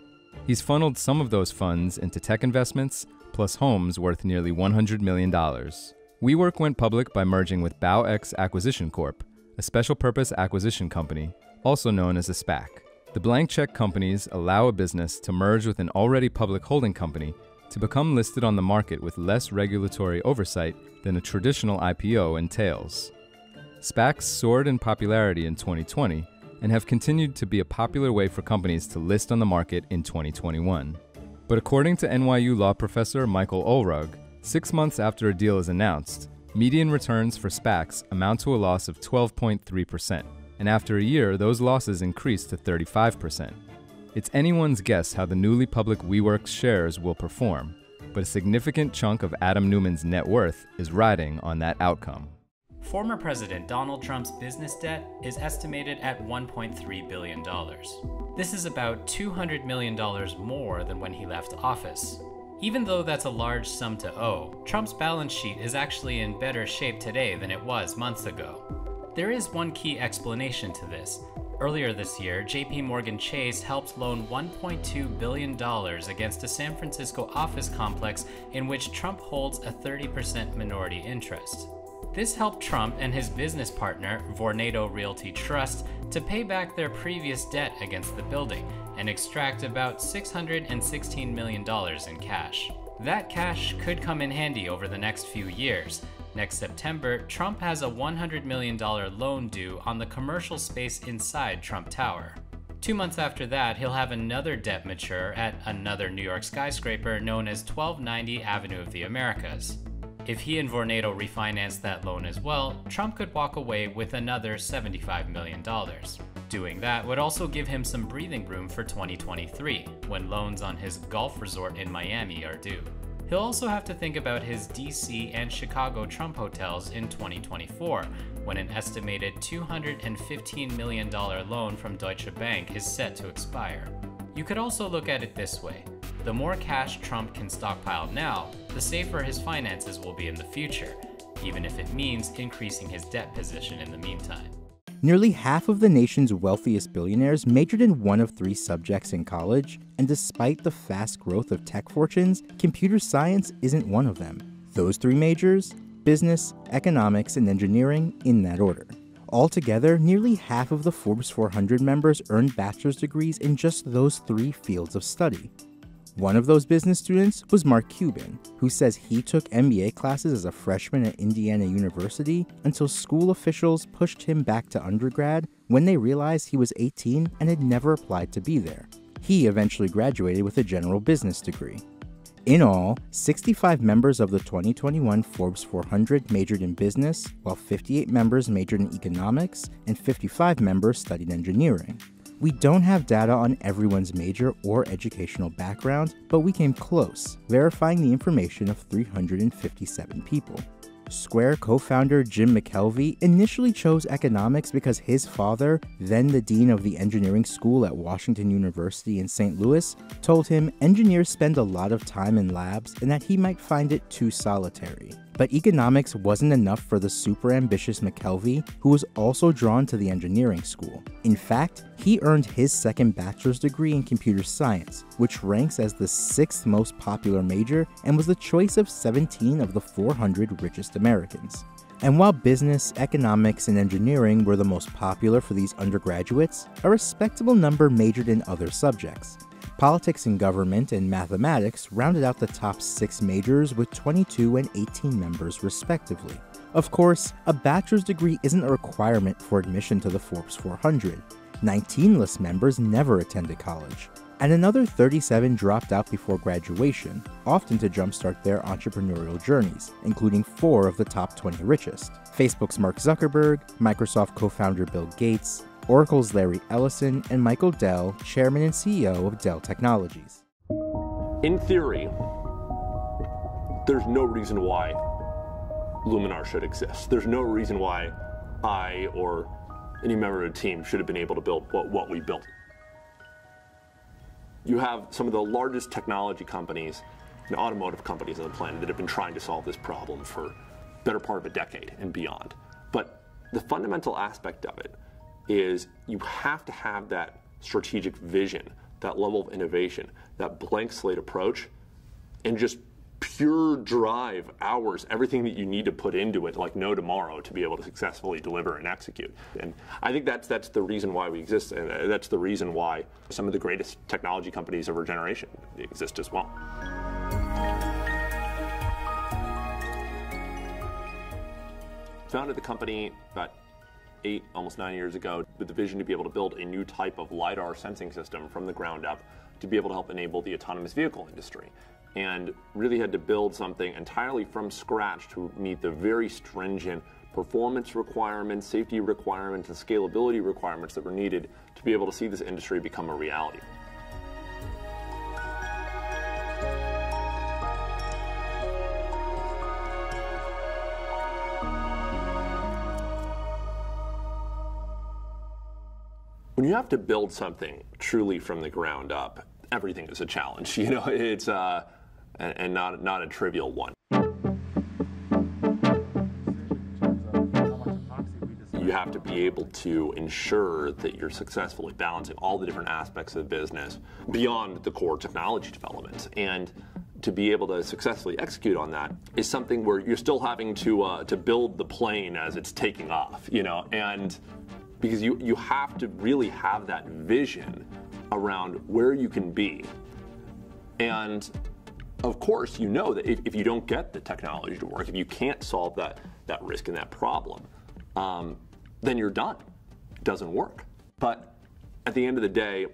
He's funneled some of those funds into tech investments, plus homes worth nearly $100 million. WeWork went public by merging with BowX Acquisition Corp., a special-purpose acquisition company, also known as a SPAC. The blank check companies allow a business to merge with an already public holding company to become listed on the market with less regulatory oversight than a traditional IPO entails. SPACs soared in popularity in 2020 and have continued to be a popular way for companies to list on the market in 2021. But according to NYU law professor Michael Olrug, 6 months after a deal is announced, median returns for SPACs amount to a loss of 12.3%, and after a year, those losses increase to 35%. It's anyone's guess how the newly public WeWork shares will perform, but a significant chunk of Adam Neumann's net worth is riding on that outcome. Former President Donald Trump's business debt is estimated at $1.3 billion. This is about $200 million more than when he left office. Even though that's a large sum to owe, Trump's balance sheet is actually in better shape today than it was months ago. There is one key explanation to this. Earlier this year, JP Morgan Chase helped loan $1.2 billion against a San Francisco office complex in which Trump holds a 30% minority interest. This helped Trump and his business partner, Vornado Realty Trust, to pay back their previous debt against the building and extract about $616 million in cash. That cash could come in handy over the next few years. Next September, Trump has a $100 million loan due on the commercial space inside Trump Tower. 2 months after that, he'll have another debt mature at another New York skyscraper known as 1290 Avenue of the Americas. If he and Vornado refinance that loan as well, Trump could walk away with another $75 million. Doing that would also give him some breathing room for 2023, when loans on his golf resort in Miami are due. He'll also have to think about his DC and Chicago Trump hotels in 2024, when an estimated $215 million loan from Deutsche Bank is set to expire. You could also look at it this way. The more cash Trump can stockpile now, the safer his finances will be in the future, even if it means increasing his debt position in the meantime. Nearly half of the nation's wealthiest billionaires majored in one of 3 subjects in college, and despite the fast growth of tech fortunes, computer science isn't one of them. Those 3 majors: business, economics, and engineering, in that order. Altogether, nearly half of the Forbes 400 members earned bachelor's degrees in just those 3 fields of study. One of those business students was Mark Cuban, who says he took MBA classes as a freshman at Indiana University until school officials pushed him back to undergrad when they realized he was 18 and had never applied to be there. He eventually graduated with a general business degree. In all, 65 members of the 2021 Forbes 400 majored in business, while 58 members majored in economics and 55 members studied engineering. We don't have data on everyone's major or educational background, but we came close, verifying the information of 357 people. Square co-founder Jim McKelvey initially chose economics because his father, then the dean of the engineering school at Washington University in St. Louis, told him engineers spend a lot of time in labs and that he might find it too solitary. But economics wasn't enough for the super ambitious McKelvey, who was also drawn to the engineering school. In fact, he earned his second bachelor's degree in computer science, which ranks as the 6th most popular major and was the choice of 17 of the 400 richest Americans. And while business, economics, and engineering were the most popular for these undergraduates, a respectable number majored in other subjects. Politics and government and mathematics rounded out the top 6 majors with 22 and 18 members respectively. Of course, a bachelor's degree isn't a requirement for admission to the Forbes 400. 19 list members never attended college. And another 37 dropped out before graduation, often to jumpstart their entrepreneurial journeys, including 4 of the top 20 richest. Facebook's Mark Zuckerberg, Microsoft co-founder Bill Gates, Oracle's Larry Ellison, and Michael Dell, chairman and CEO of Dell Technologies. In theory, there's no reason why Luminar should exist. There's no reason why I or any member of the team should have been able to build what we built. You have some of the largest technology companies and automotive companies on the planet that have been trying to solve this problem for the better part of a decade and beyond. But the fundamental aspect of it is you have to have that strategic vision, that level of innovation, that blank slate approach, and just pure drive, hours, everything that you need to put into it like no tomorrow to be able to successfully deliver and execute. And I think that's the reason why we exist, and that's the reason why some of the greatest technology companies of our generation exist as well. Founded the company about 8, almost 9 years ago with the vision to be able to build a new type of LiDAR sensing system from the ground up to be able to help enable the autonomous vehicle industry. And really had to build something entirely from scratch to meet the very stringent performance requirements, safety requirements, and scalability requirements that were needed to be able to see this industry become a reality. When you have to build something truly from the ground up, everything is a challenge. You know, it's and not a trivial one. You have to be able to ensure that you're successfully balancing all the different aspects of the business beyond the core technology development. And to be able to successfully execute on that is something where you're still having to build the plane as it's taking off, you know, and because you have to really have that vision around where you can be. And of course, you know that if you don't get the technology to work, if you can't solve that risk and that problem, then you're done. It doesn't work. But at the end of the day,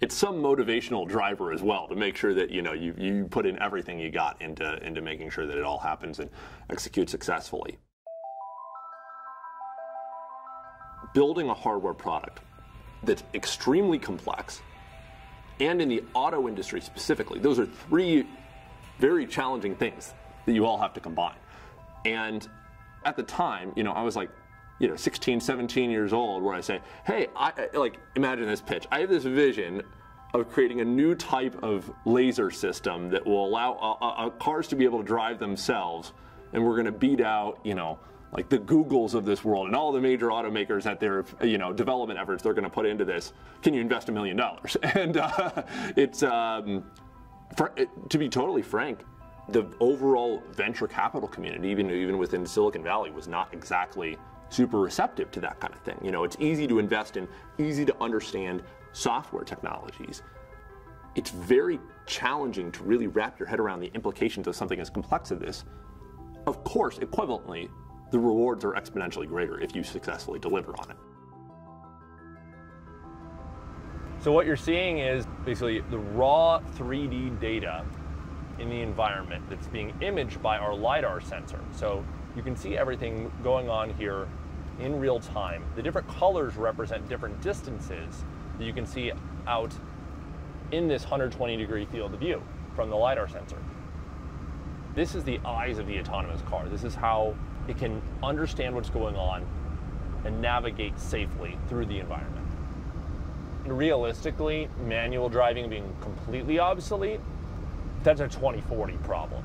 it's some motivational driver as well to make sure that you put in everything you got into making sure that it all happens and executes successfully. Building a hardware product that's extremely complex, and in the auto industry specifically, those are 3 very challenging things that you all have to combine. And at the time, I was like, 16, 17 years old, where I say, hey, imagine this pitch. I have this vision of creating a new type of laser system that will allow cars to be able to drive themselves, and we're gonna beat out, like the Googles of this world and all the major automakers at their, development efforts they're going to put into this. Can you invest $1 million? And it's, to be totally frank, the overall venture capital community, even within Silicon Valley, was not exactly super receptive to that kind of thing. It's easy to invest in, easy to understand software technologies. It's very challenging to really wrap your head around the implications of something as complex as this. Of course, equivalently, the rewards are exponentially greater if you successfully deliver on it. So what you're seeing is basically the raw 3D data in the environment that's being imaged by our LiDAR sensor. So you can see everything going on here in real time. The different colors represent different distances that you can see out in this 120-degree field of view from the LiDAR sensor. This is the eyes of the autonomous car. This is how it can understand what's going on and navigate safely through the environment. And realistically, manual driving being completely obsolete, that's a 2040 problem.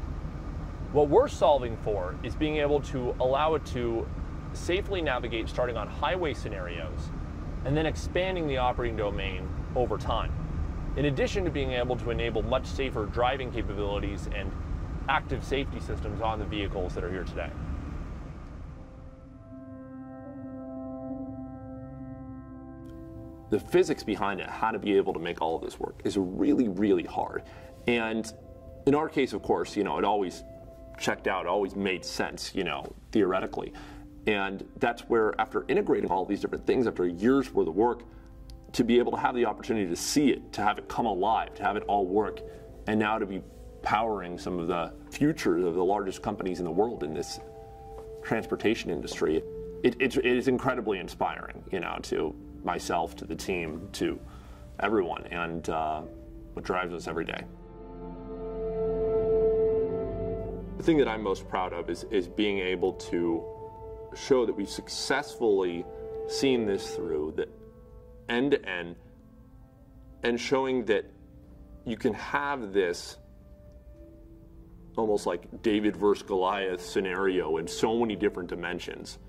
What we're solving for is being able to allow it to safely navigate starting on highway scenarios and then expanding the operating domain over time. In addition to being able to enable much safer driving capabilities and active safety systems on the vehicles that are here today. The physics behind it, how to be able to make all of this work, is really, really hard. And in our case, of course, it always checked out, always made sense, theoretically. And that's where, after integrating all these different things, after years worth of work, to be able to have the opportunity to see it, to have it come alive, to have it all work, and now to be powering some of the future of the largest companies in the world in this transportation industry, it is incredibly inspiring, to myself, to the team, to everyone, and what drives us every day. The thing that I'm most proud of is being able to show that we've successfully seen this through, that end to end, and showing that you can have this almost like David versus Goliath scenario in so many different dimensions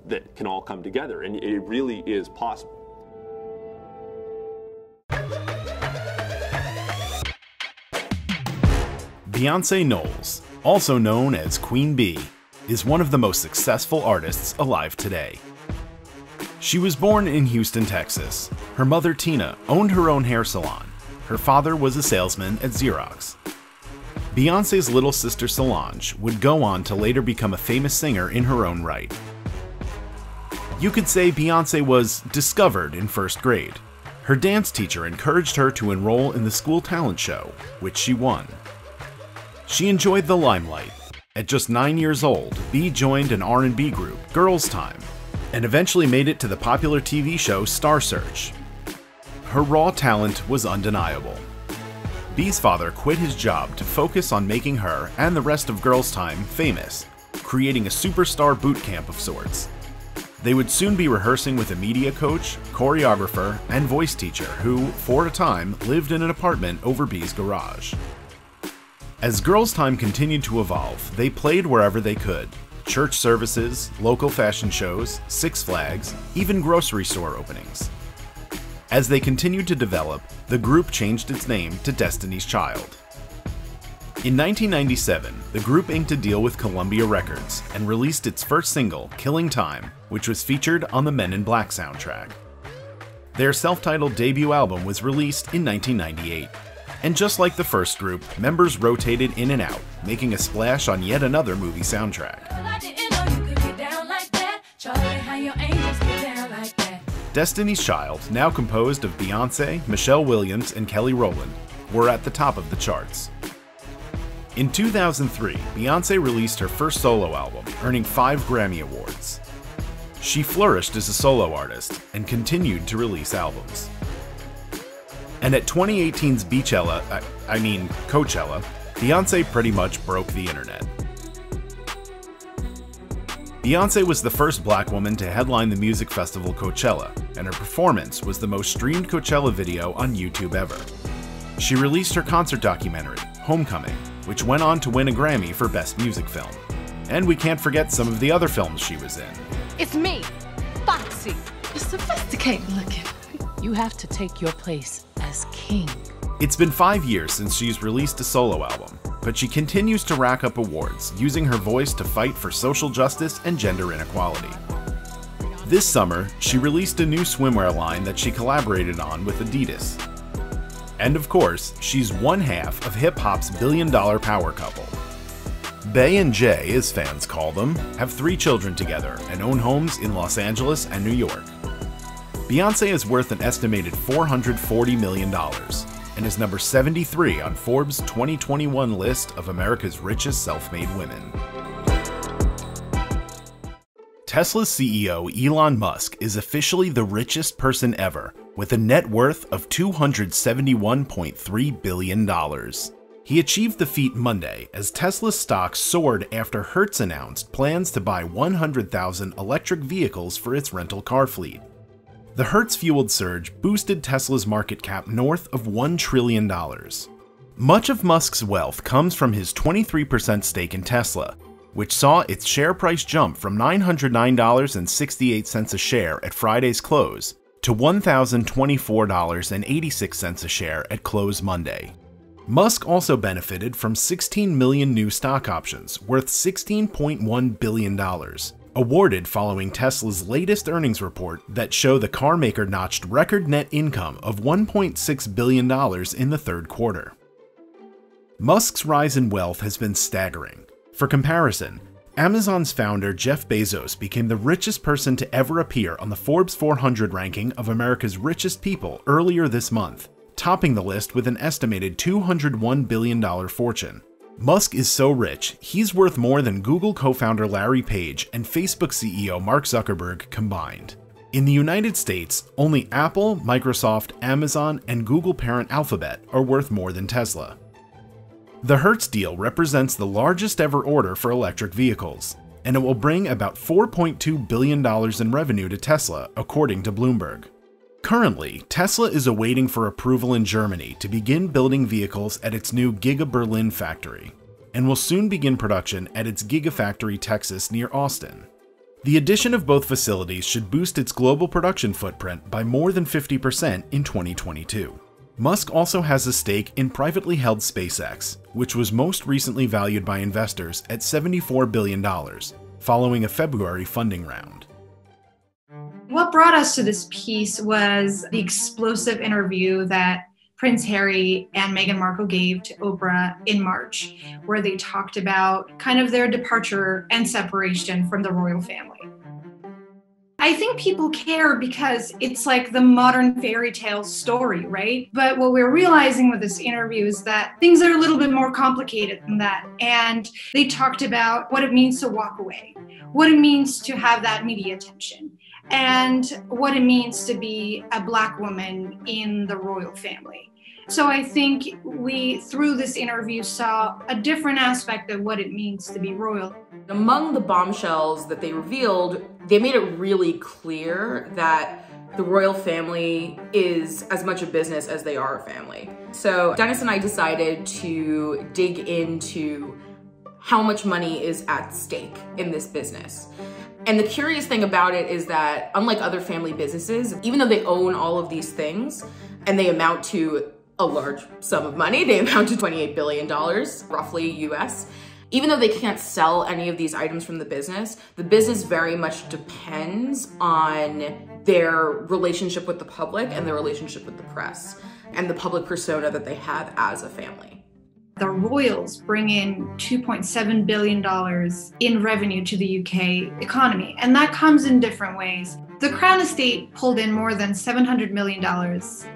that can all come together, and it really is possible. Beyoncé Knowles, also known as Queen Bee, is one of the most successful artists alive today. She was born in Houston, Texas. Her mother, Tina, owned her own hair salon. Her father was a salesman at Xerox. Beyoncé's little sister Solange would go on to later become a famous singer in her own right. You could say Beyoncé was discovered in first grade. Her dance teacher encouraged her to enroll in the school talent show, which she won. She enjoyed the limelight. At just 9 years old, Bee joined an R&B group, Girls Time, and eventually made it to the popular TV show Star Search. Her raw talent was undeniable. Bee's father quit his job to focus on making her and the rest of Girls Time famous, creating a superstar boot camp of sorts. They would soon be rehearsing with a media coach, choreographer, and voice teacher who, for a time, lived in an apartment over Bee's garage. As Girls Time continued to evolve, they played wherever they could. Church services, local fashion shows, Six Flags, even grocery store openings. As they continued to develop, the group changed its name to Destiny's Child. In 1997, the group inked a deal with Columbia Records and released its first single, Killing Time, which was featured on the Men in Black soundtrack. Their self-titled debut album was released in 1998. And just like the first group, members rotated in and out, making a splash on yet another movie soundtrack. Destiny's Child, now composed of Beyoncé, Michelle Williams, and Kelly Rowland, were at the top of the charts. In 2003, Beyoncé released her first solo album, earning 5 Grammy Awards. She flourished as a solo artist and continued to release albums. And at 2018's Coachella, Beyoncé pretty much broke the internet. Beyoncé was the first black woman to headline the music festival Coachella, and her performance was the most streamed Coachella video on YouTube ever. She released her concert documentary, Homecoming, which went on to win a Grammy for Best Music Film. And we can't forget some of the other films she was in. It's me, Foxy. You're sophisticated looking. You have to take your place as king. It's been 5 years since she's released a solo album, but she continues to rack up awards, using her voice to fight for social justice and gender inequality. This summer, she released a new swimwear line that she collaborated on with Adidas. And of course, she's one half of hip-hop's billion-dollar power couple. Bey and Jay, as fans call them, have 3 children together and own homes in Los Angeles and New York. Beyoncé is worth an estimated $440 million and is number 73 on Forbes' 2021 list of America's richest self-made women. Tesla's CEO Elon Musk is officially the richest person ever, with a net worth of $271.3 billion. He achieved the feat Monday as Tesla's stock soared after Hertz announced plans to buy 100,000 electric vehicles for its rental car fleet. The Hertz-fueled surge boosted Tesla's market cap north of $1 trillion. Much of Musk's wealth comes from his 23% stake in Tesla, which saw its share price jump from $909.68 a share at Friday's close to $1,024.86 a share at close Monday. Musk also benefited from 16 million new stock options worth $16.1 billion, awarded following Tesla's latest earnings report that show the carmaker notched record net income of $1.6 billion in the third quarter. Musk's rise in wealth has been staggering. For comparison, Amazon's founder Jeff Bezos became the richest person to ever appear on the Forbes 400 ranking of America's richest people earlier this month, topping the list with an estimated $201 billion fortune. Musk is so rich, he's worth more than Google co-founder Larry Page and Facebook CEO Mark Zuckerberg combined. In the United States, only Apple, Microsoft, Amazon, and Google parent Alphabet are worth more than Tesla. The Hertz deal represents the largest ever order for electric vehicles, and it will bring about $4.2 billion in revenue to Tesla, according to Bloomberg. Currently, Tesla is awaiting for approval in Germany to begin building vehicles at its new Giga Berlin factory, and will soon begin production at its Gigafactory Texas near Austin. The addition of both facilities should boost its global production footprint by more than 50% in 2022. Musk also has a stake in privately held SpaceX, which was most recently valued by investors at $74 billion, following a February funding round. What brought us to this piece was the explosive interview that Prince Harry and Meghan Markle gave to Oprah in March, where they talked about kind of their departure and separation from the royal family. I think people care because it's like the modern fairy tale story, right? But what we're realizing with this interview is that things are a little bit more complicated than that. And they talked about what it means to walk away, what it means to have that media attention, and what it means to be a Black woman in the royal family. So I think we, through this interview, saw a different aspect of what it means to be royal. Among the bombshells that they revealed, they made it really clear that the royal family is as much a business as they are a family. So Dennis and I decided to dig into how much money is at stake in this business. And the curious thing about it is that, unlike other family businesses, even though they own all of these things and they amount to a large sum of money, they amount to $28 billion, roughly US. Even though they can't sell any of these items from the business very much depends on their relationship with the public and their relationship with the press and the public persona that they have as a family. The royals bring in $2.7 billion in revenue to the UK economy, and that comes in different ways. The Crown Estate pulled in more than $700 million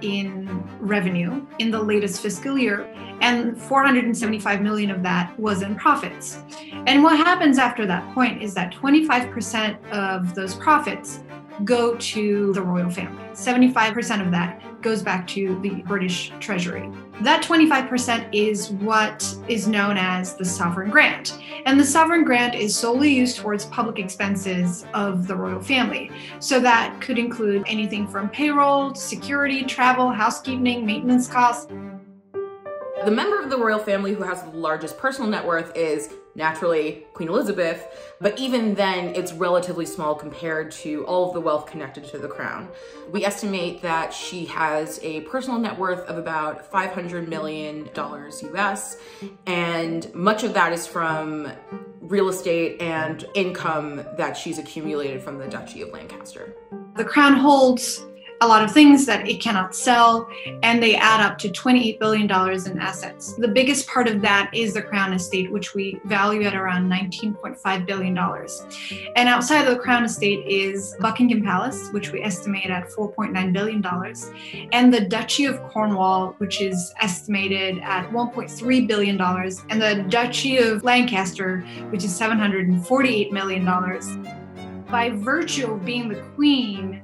in revenue in the latest fiscal year, and $475 million of that was in profits. And what happens after that point is that 25% of those profits go to the royal family. 75% of that goes back to the British Treasury. That 25% is what is known as the sovereign grant. And the sovereign grant is solely used towards public expenses of the royal family. So that could include anything from payroll, security, travel, housekeeping, maintenance costs. The member of the royal family who has the largest personal net worth is naturally Queen Elizabeth, but even then it's relatively small compared to all of the wealth connected to the crown. We estimate that she has a personal net worth of about $500 million US, and much of that is from real estate and income that she's accumulated from the Duchy of Lancaster. The crown holds a lot of things that it cannot sell, and they add up to $28 billion in assets. The biggest part of that is the Crown Estate, which we value at around $19.5 billion. And outside of the Crown Estate is Buckingham Palace, which we estimate at $4.9 billion, and the Duchy of Cornwall, which is estimated at $1.3 billion, and the Duchy of Lancaster, which is $748 million. By virtue of being the Queen,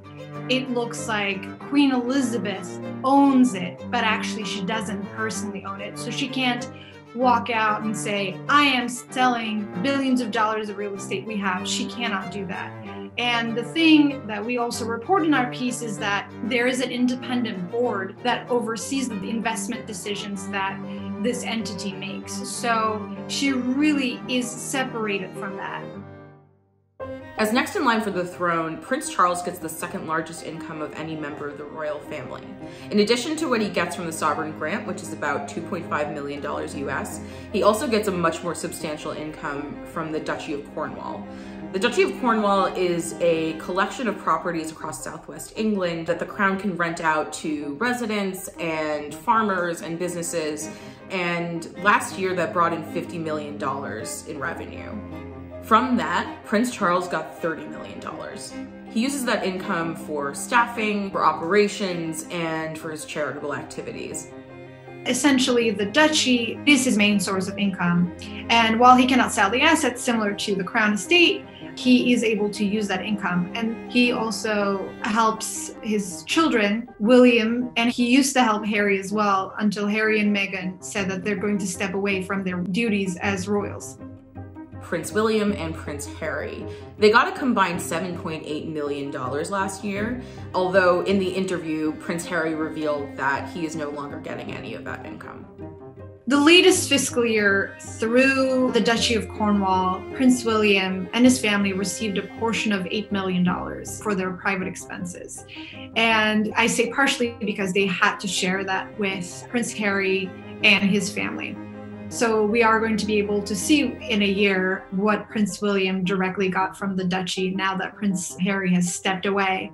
it looks like Queen Elizabeth owns it, but actually she doesn't personally own it. So she can't walk out and say, I am selling billions of dollars of real estate we have. She cannot do that. And the thing that we also report in our piece is that there is an independent board that oversees the investment decisions that this entity makes. So she really is separated from that. As next in line for the throne, Prince Charles gets the second largest income of any member of the royal family. In addition to what he gets from the sovereign grant, which is about $2.5 million US, he also gets a much more substantial income from the Duchy of Cornwall. The Duchy of Cornwall is a collection of properties across southwest England that the crown can rent out to residents and farmers and businesses, and last year that brought in $50 million in revenue. From that, Prince Charles got $30 million. He uses that income for staffing, for operations, and for his charitable activities. Essentially, the duchy is his main source of income. And while he cannot sell the assets similar to the crown estate, he is able to use that income. And he also helps his children, William, and he used to help Harry as well until Harry and Meghan said that they're going to step away from their duties as royals. Prince William and Prince Harry. They got a combined $7.8 million last year, although in the interview, Prince Harry revealed that he is no longer getting any of that income. The latest fiscal year, through the Duchy of Cornwall, Prince William and his family received a portion of $8 million for their private expenses. And I say partially because they had to share that with Prince Harry and his family. So we are going to be able to see in a year what Prince William directly got from the duchy now that Prince Harry has stepped away.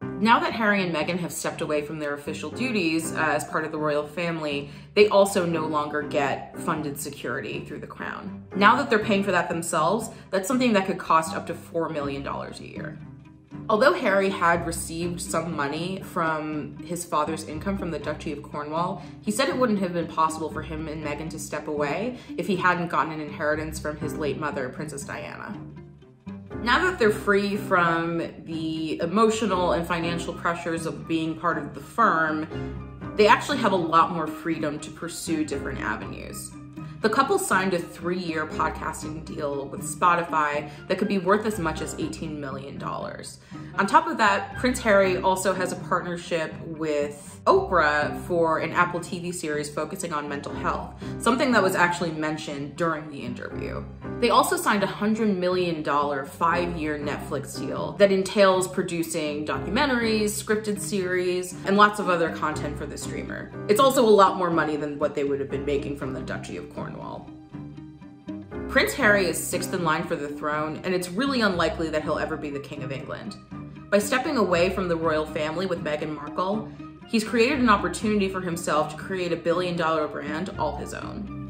Now that Harry and Meghan have stepped away from their official duties as part of the royal family, they also no longer get funded security through the crown. Now that they're paying for that themselves, that's something that could cost up to $4 million a year. Although Harry had received some money from his father's income from the Duchy of Cornwall, he said it wouldn't have been possible for him and Meghan to step away if he hadn't gotten an inheritance from his late mother, Princess Diana. Now that they're free from the emotional and financial pressures of being part of the firm, they actually have a lot more freedom to pursue different avenues. The couple signed a 3-year podcasting deal with Spotify that could be worth as much as $18 million. On top of that, Prince Harry also has a partnership with Oprah for an Apple TV series focusing on mental health, something that was actually mentioned during the interview. They also signed a $100 million 5-year Netflix deal that entails producing documentaries, scripted series, and lots of other content for the streamer. It's also a lot more money than what they would have been making from the Duchy of Cornwall. Prince Harry is 6th in line for the throne, and it's really unlikely that he'll ever be the King of England. By stepping away from the royal family with Meghan Markle, he's created an opportunity for himself to create a billion-dollar brand all his own.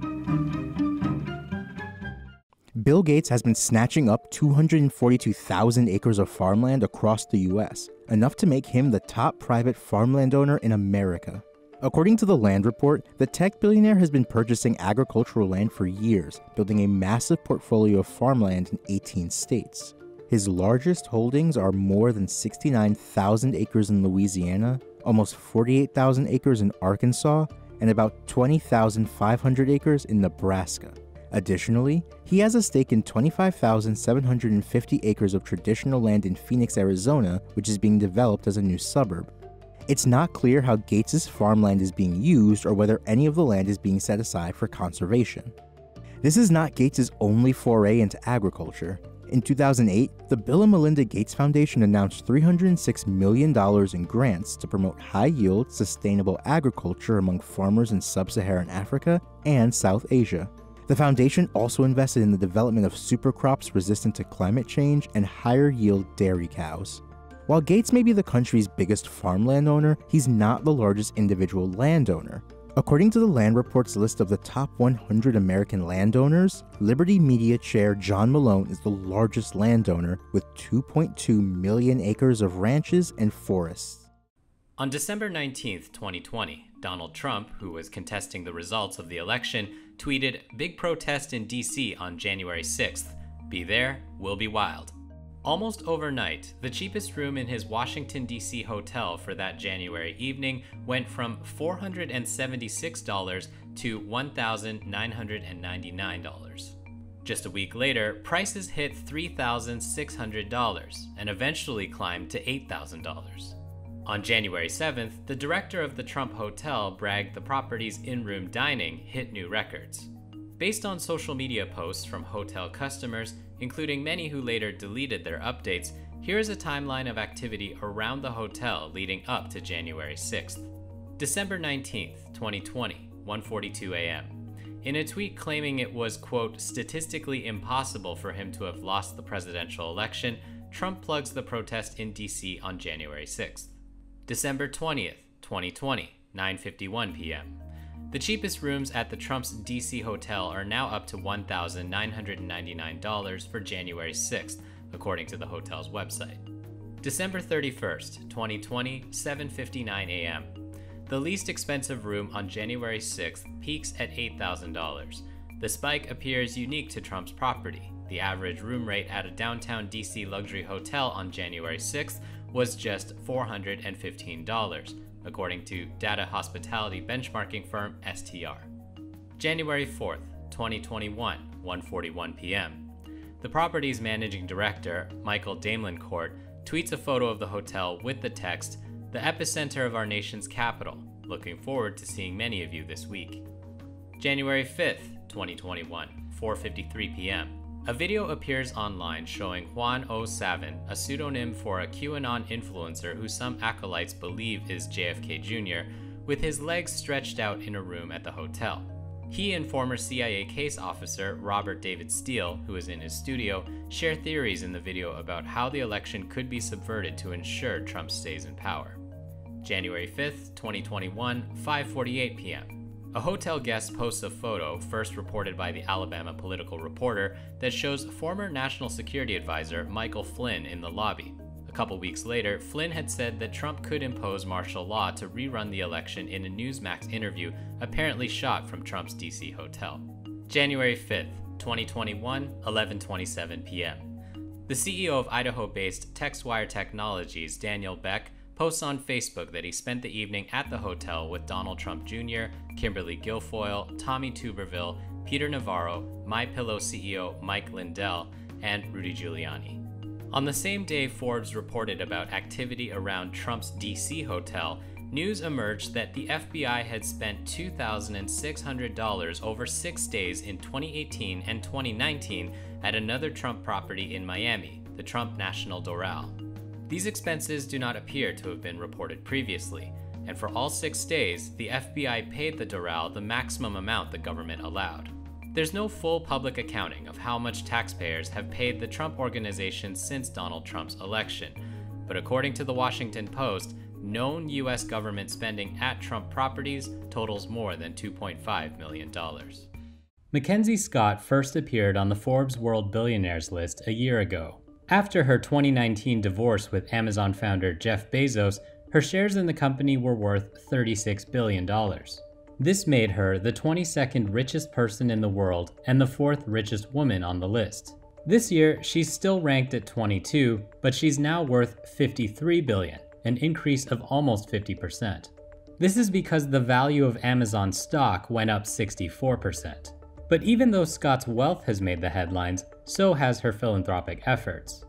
Bill Gates has been snatching up 242,000 acres of farmland across the US, enough to make him the top private farmland owner in America. According to the Land Report, the tech billionaire has been purchasing agricultural land for years, building a massive portfolio of farmland in 18 states. His largest holdings are more than 69,000 acres in Louisiana, almost 48,000 acres in Arkansas, and about 20,500 acres in Nebraska. Additionally, he has a stake in 25,750 acres of traditional land in Phoenix, Arizona, which is being developed as a new suburb. It's not clear how Gates' farmland is being used or whether any of the land is being set aside for conservation. This is not Gates' only foray into agriculture. In 2008, the Bill and Melinda Gates Foundation announced $306 million in grants to promote high-yield, sustainable agriculture among farmers in sub-Saharan Africa and South Asia. The foundation also invested in the development of supercrops resistant to climate change and higher-yield dairy cows. While Gates may be the country's biggest farmland owner, he's not the largest individual landowner. According to the Land Report's list of the top 100 American landowners, Liberty Media chair John Malone is the largest landowner with 2.2 million acres of ranches and forests. On December 19th, 2020, Donald Trump, who was contesting the results of the election, tweeted, "Big protest in DC on January 6th. Be there, will be wild." Almost overnight, the cheapest room in his Washington, D.C. hotel for that January evening went from $476 to $1,999. Just a week later, prices hit $3,600 and eventually climbed to $8,000. On January 7th, the director of the Trump Hotel bragged the property's in-room dining hit new records. Based on social media posts from hotel customers, including many who later deleted their updates, here is a timeline of activity around the hotel leading up to January 6th. December 19th, 2020, 1:42 a.m. In a tweet claiming it was, quote, statistically impossible for him to have lost the presidential election, Trump plugs the protest in D.C. on January 6th. December 20th, 2020, 9:51 p.m. The cheapest rooms at the Trump's D.C. hotel are now up to $1,999 for January 6th, according to the hotel's website. December 31st, 2020, 7:59 a.m. The least expensive room on January 6th peaks at $8,000. The spike appears unique to Trump's property. The average room rate at a downtown D.C. luxury hotel on January 6th was just $415. According to data hospitality benchmarking firm STR. January 4th, 2021, 1:41 p.m. The property's managing director, Michael Damelincourt, tweets a photo of the hotel with the text, "The epicenter of our nation's capital. Looking forward to seeing many of you this week." January 5th, 2021, 4:53 p.m. A video appears online showing Juan O. Savin, a pseudonym for a QAnon influencer who some acolytes believe is JFK Jr., with his legs stretched out in a room at the hotel. He and former CIA case officer Robert David Steele, who is in his studio, share theories in the video about how the election could be subverted to ensure Trump stays in power. January 5th, 2021, 5:48 p.m. A hotel guest posts a photo, first reported by the Alabama Political Reporter, that shows former National Security Advisor Michael Flynn in the lobby. A couple weeks later, Flynn had said that Trump could impose martial law to rerun the election in a Newsmax interview apparently shot from Trump's D.C. hotel. January 5th, 2021, 11:27 p.m. The CEO of Idaho-based TextWire Technologies, Daniel Beck, posts on Facebook that he spent the evening at the hotel with Donald Trump Jr., Kimberly Guilfoyle, Tommy Tuberville, Peter Navarro, MyPillow CEO Mike Lindell, and Rudy Giuliani. On the same day Forbes reported about activity around Trump's D.C. hotel, news emerged that the FBI had spent $2,600 over 6 days in 2018 and 2019 at another Trump property in Miami, the Trump National Doral. These expenses do not appear to have been reported previously, and for all 6 days, the FBI paid the Doral the maximum amount the government allowed. There's no full public accounting of how much taxpayers have paid the Trump Organization since Donald Trump's election, but according to the Washington Post, known U.S. government spending at Trump properties totals more than $2.5 million. MacKenzie Scott first appeared on the Forbes World Billionaires list a year ago. After her 2019 divorce with Amazon founder Jeff Bezos, her shares in the company were worth $36 billion. This made her the 22nd richest person in the world and the 4th richest woman on the list. This year, she's still ranked at 22, but she's now worth $53 billion, an increase of almost 50%. This is because the value of Amazon stock went up 64%. But even though Scott's wealth has made the headlines, so has her philanthropic efforts.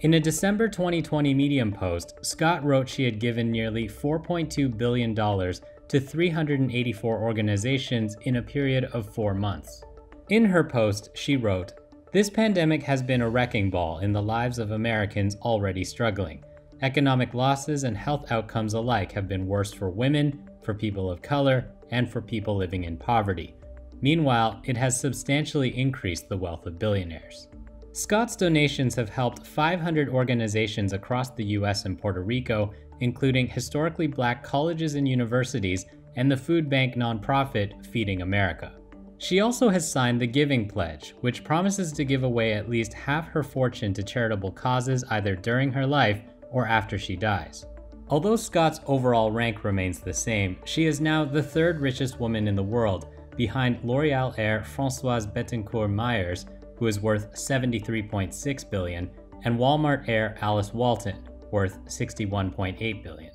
In a December 2020 Medium post, Scott wrote she had given nearly $4.2 billion to 384 organizations in a period of 4 months. In her post, she wrote, "This pandemic has been a wrecking ball in the lives of Americans already struggling. Economic losses and health outcomes alike have been worse for women, for people of color, and for people living in poverty. Meanwhile, it has substantially increased the wealth of billionaires." Scott's donations have helped 500 organizations across the US and Puerto Rico, including historically black colleges and universities and the food bank nonprofit Feeding America. She also has signed the Giving Pledge, which promises to give away at least half her fortune to charitable causes either during her life or after she dies. Although Scott's overall rank remains the same, she is now the 3rd richest woman in the world, behind L'Oreal heir Françoise Bettencourt Myers, who is worth $73.6 billion, and Walmart heir Alice Walton, worth $61.8 billion.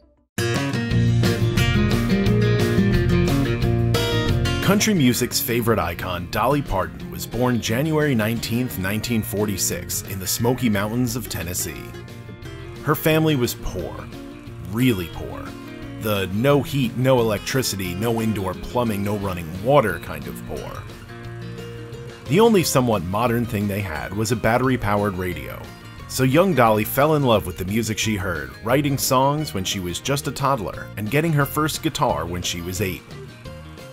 Country music's favorite icon, Dolly Parton, was born January 19, 1946, in the Smoky Mountains of Tennessee. Her family was poor, really poor. The no heat, no electricity, no indoor plumbing, no running water kind of poor. The only somewhat modern thing they had was a battery-powered radio. So young Dolly fell in love with the music she heard, writing songs when she was just a toddler and getting her first guitar when she was 8.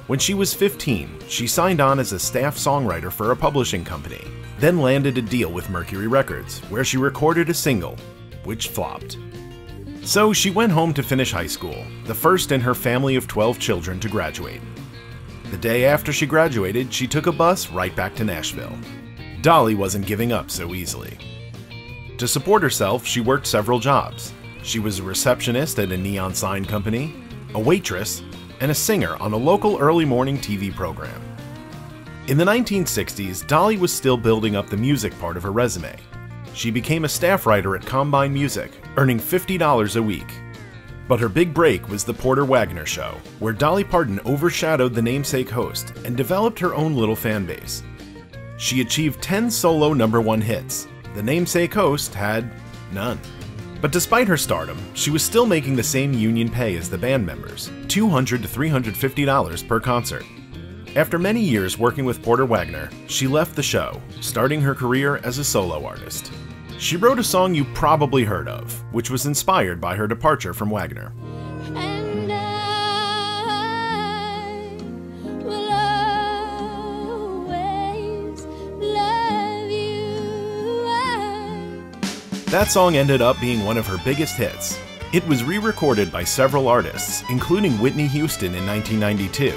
When she was 15, she signed on as a staff songwriter for a publishing company, then landed a deal with Mercury Records, where she recorded a single, which flopped. So she went home to finish high school, the first in her family of 12 children to graduate. The day after she graduated, she took a bus right back to Nashville. Dolly wasn't giving up so easily. To support herself, she worked several jobs. She was a receptionist at a neon sign company, a waitress, and a singer on a local early morning TV program. In the 1960s, Dolly was still building up the music part of her resume. She became a staff writer at Combine Music, earning $50 a week. But her big break was the Porter Wagoner Show, where Dolly Parton overshadowed the namesake host and developed her own little fan base. She achieved 10 solo #1 hits. The namesake host had none. But despite her stardom, she was still making the same union pay as the band members, $200 to $350 per concert. After many years working with Porter Wagoner, she left the show, starting her career as a solo artist. She wrote a song you probably heard of, which was inspired by her departure from Wagoner. That song ended up being one of her biggest hits. It was re-recorded by several artists, including Whitney Houston in 1992,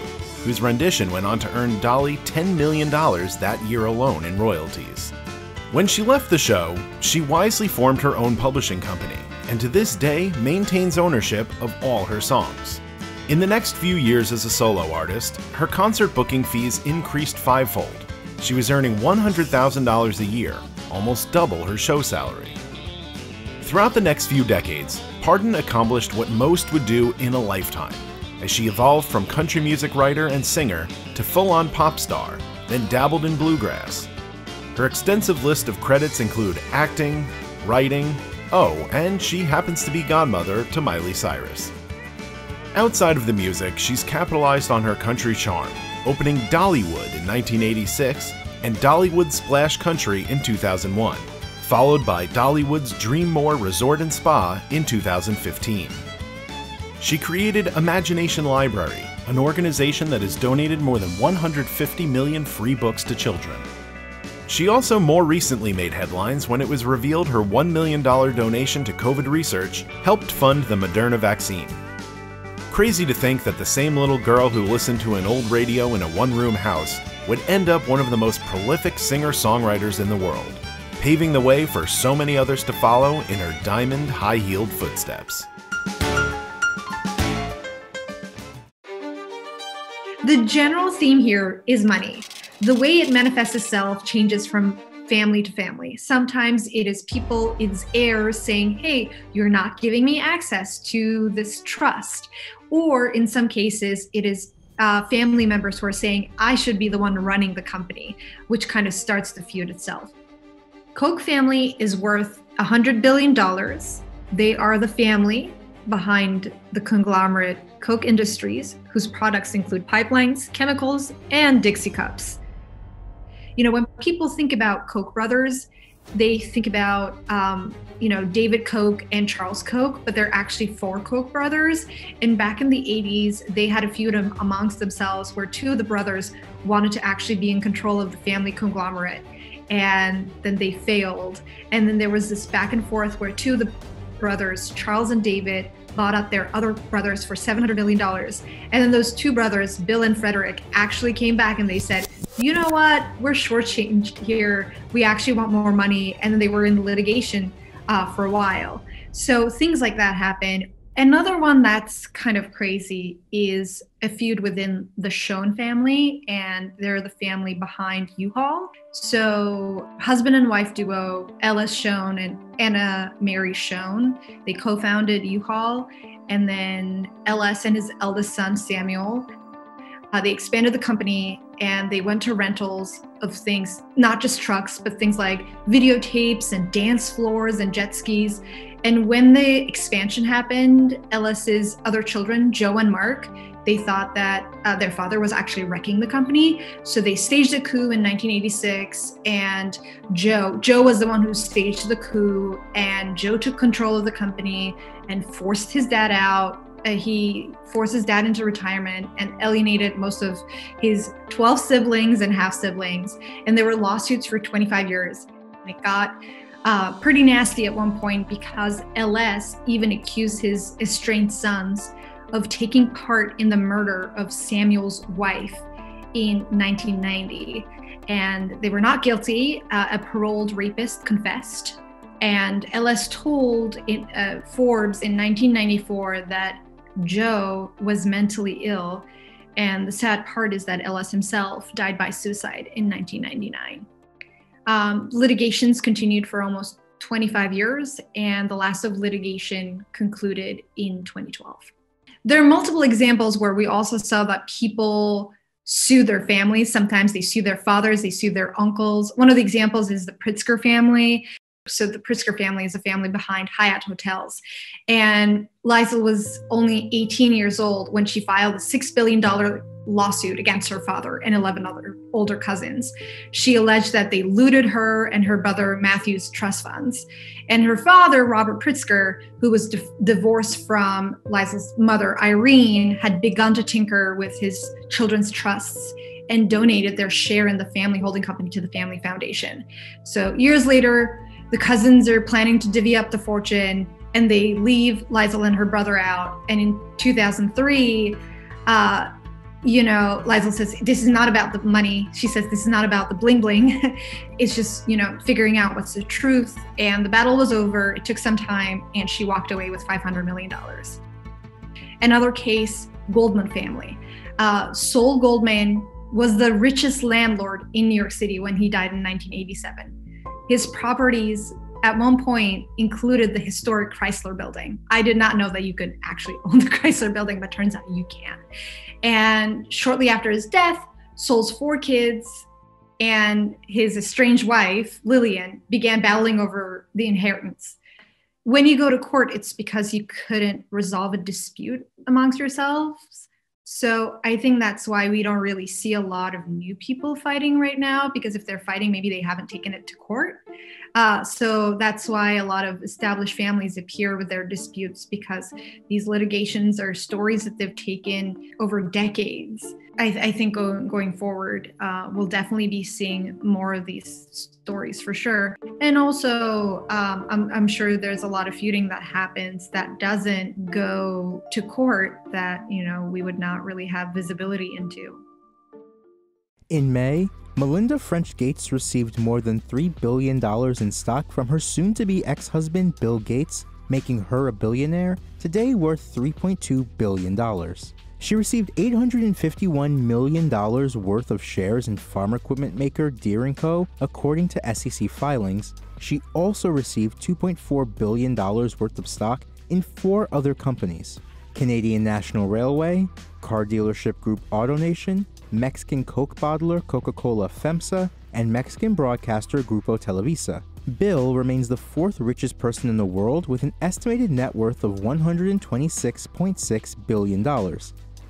whose rendition went on to earn Dolly $10 million that year alone in royalties. When she left the show, she wisely formed her own publishing company, and to this day maintains ownership of all her songs. In the next few years as a solo artist, her concert booking fees increased fivefold. She was earning $100,000 a year, almost double her show salary. Throughout the next few decades, Parton accomplished what most would do in a lifetime, as she evolved from country music writer and singer to full-on pop star, then dabbled in bluegrass. Her extensive list of credits include acting, writing, and she happens to be godmother to Miley Cyrus. Outside of the music, she's capitalized on her country charm, opening Dollywood in 1986 and Dollywood Splash Country in 2001. Followed by Dollywood's Dreammore Resort and Spa in 2015. She created Imagination Library, an organization that has donated more than 150 million free books to children. She also more recently made headlines when it was revealed her $1 million donation to COVID research helped fund the Moderna vaccine. Crazy to think that the same little girl who listened to an old radio in a one-room house would end up one of the most prolific singer-songwriters in the world, paving the way for so many others to follow in her diamond, high-heeled footsteps. The general theme here is money. The way it manifests itself changes from family to family. Sometimes it is people, it's heirs saying, hey, you're not giving me access to this trust. Or in some cases, it is family members who are saying, I should be the one running the company, which kind of starts the feud itself. Koch family is worth $100 billion. They are the family behind the conglomerate Koch Industries, whose products include pipelines, chemicals, and Dixie cups. You know, when people think about Koch brothers, they think about, David Koch and Charles Koch, but they're actually 4 Koch brothers. And back in the 80s, they had a feud amongst themselves where 2 of the brothers wanted to actually be in control of the family conglomerate. And then they failed. And then there was this back and forth where 2 of the brothers, Charles and David, bought out their other brothers for $700 million. And then those 2 brothers, Bill and Frederick, actually came back and they said, you know what, we're shortchanged here. We actually want more money. And then they were in litigation for a while. So things like that happen. Another one that's kind of crazy is a feud within the Schoen family, and they're the family behind U-Haul. So husband and wife duo, Ellis Schoen and Anna Mary Schoen, they co-founded U-Haul, and then Ellis and his eldest son, Samuel, they expanded the company and they went to rentals of things, not just trucks, but things like videotapes and dance floors and jet skis. And when the expansion happened, Ellis's other children, Joe and Mark, they thought that their father was actually wrecking the company. So they staged a coup in 1986, and Joe was the one who staged the coup, and Joe took control of the company and forced his dad out. He forced his dad into retirement and alienated most of his 12 siblings and half-siblings. And there were lawsuits for 25 years. And it got pretty nasty at one point because LS even accused his estranged sons of taking part in the murder of Samuel's wife in 1990. And they were not guilty. A paroled rapist confessed. And LS told Forbes in 1994 that Joe was mentally ill. And the sad part is that LS himself died by suicide in 1999. Litigations continued for almost 25 years, and the last of litigation concluded in 2012. There are multiple examples where we also saw that people sue their families. Sometimes they sue their fathers, they sue their uncles. One of the examples is the Pritzker family. So the Pritzker family is a family behind Hyatt hotels. And Liesl was only 18 years old when she filed a $6 billion lawsuit against her father and 11 other older cousins. She alleged that they looted her and her brother Matthew's trust funds. And her father, Robert Pritzker, who was divorced from Liesl's mother, Irene, had begun to tinker with his children's trusts and donated their share in the family holding company to the family foundation. So years later, the cousins are planning to divvy up the fortune, and they leave Liesl and her brother out. And in 2003, Liesl says, this is not about the money. She says, this is not about the bling bling. It's just, figuring out what's the truth. And the battle was over. It took some time, and she walked away with $500 million. Another case, Goldman family. Sol Goldman was the richest landlord in New York City when he died in 1987. His properties at one point included the historic Chrysler building. I did not know that you could actually own the Chrysler building, but turns out you can. And shortly after his death, Sol's 4 kids and his estranged wife, Lillian, began battling over the inheritance. When you go to court, it's because you couldn't resolve a dispute amongst yourselves. So I think that's why we don't really see a lot of new people fighting right now, because if they're fighting, maybe they haven't taken it to court. So that's why a lot of established families appear with their disputes, because these litigations are stories that they've taken over decades. I think going forward, we'll definitely be seeing more of these stories for sure. And also, I'm sure there's a lot of feuding that happens that doesn't go to court that, we would not really have visibility into. In May, Melinda French Gates received more than $3 billion in stock from her soon-to-be ex-husband Bill Gates, making her a billionaire, today worth $3.2 billion. She received $851 million worth of shares in farm equipment maker Deere & Co., according to SEC filings. She also received $2.4 billion worth of stock in 4 other companies: Canadian National Railway, car dealership group AutoNation, Mexican Coke bottler Coca-Cola FEMSA, and Mexican broadcaster Grupo Televisa. Bill remains the 4th richest person in the world with an estimated net worth of $126.6 billion.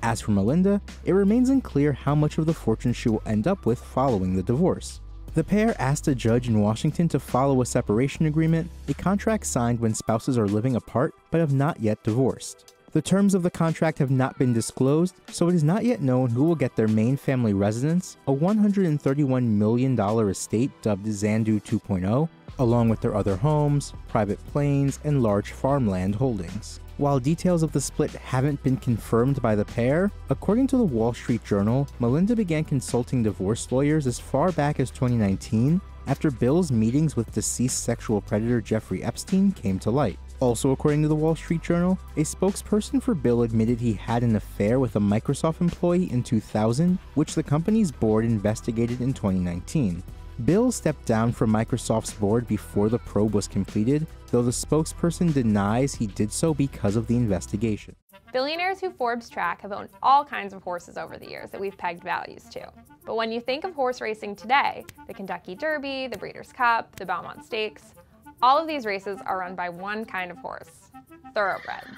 As for Melinda, it remains unclear how much of the fortune she will end up with following the divorce. The pair asked a judge in Washington to follow a separation agreement, a contract signed when spouses are living apart but have not yet divorced. The terms of the contract have not been disclosed, so it is not yet known who will get their main family residence, a $131 million estate dubbed Xandu 2.0, along with their other homes, private planes, and large farmland holdings. While details of the split haven't been confirmed by the pair, according to the Wall Street Journal, Melinda began consulting divorce lawyers as far back as 2019, after Bill's meetings with deceased sexual predator Jeffrey Epstein came to light. Also, according to the Wall Street Journal, a spokesperson for Bill admitted he had an affair with a Microsoft employee in 2000, which the company's board investigated in 2019. Bill stepped down from Microsoft's board before the probe was completed, though the spokesperson denies he did so because of the investigation. Billionaires who Forbes track have owned all kinds of horses over the years that we've pegged values to. But when you think of horse racing today, the Kentucky Derby, the Breeders' Cup, the Belmont Stakes, all of these races are run by one kind of horse, thoroughbreds.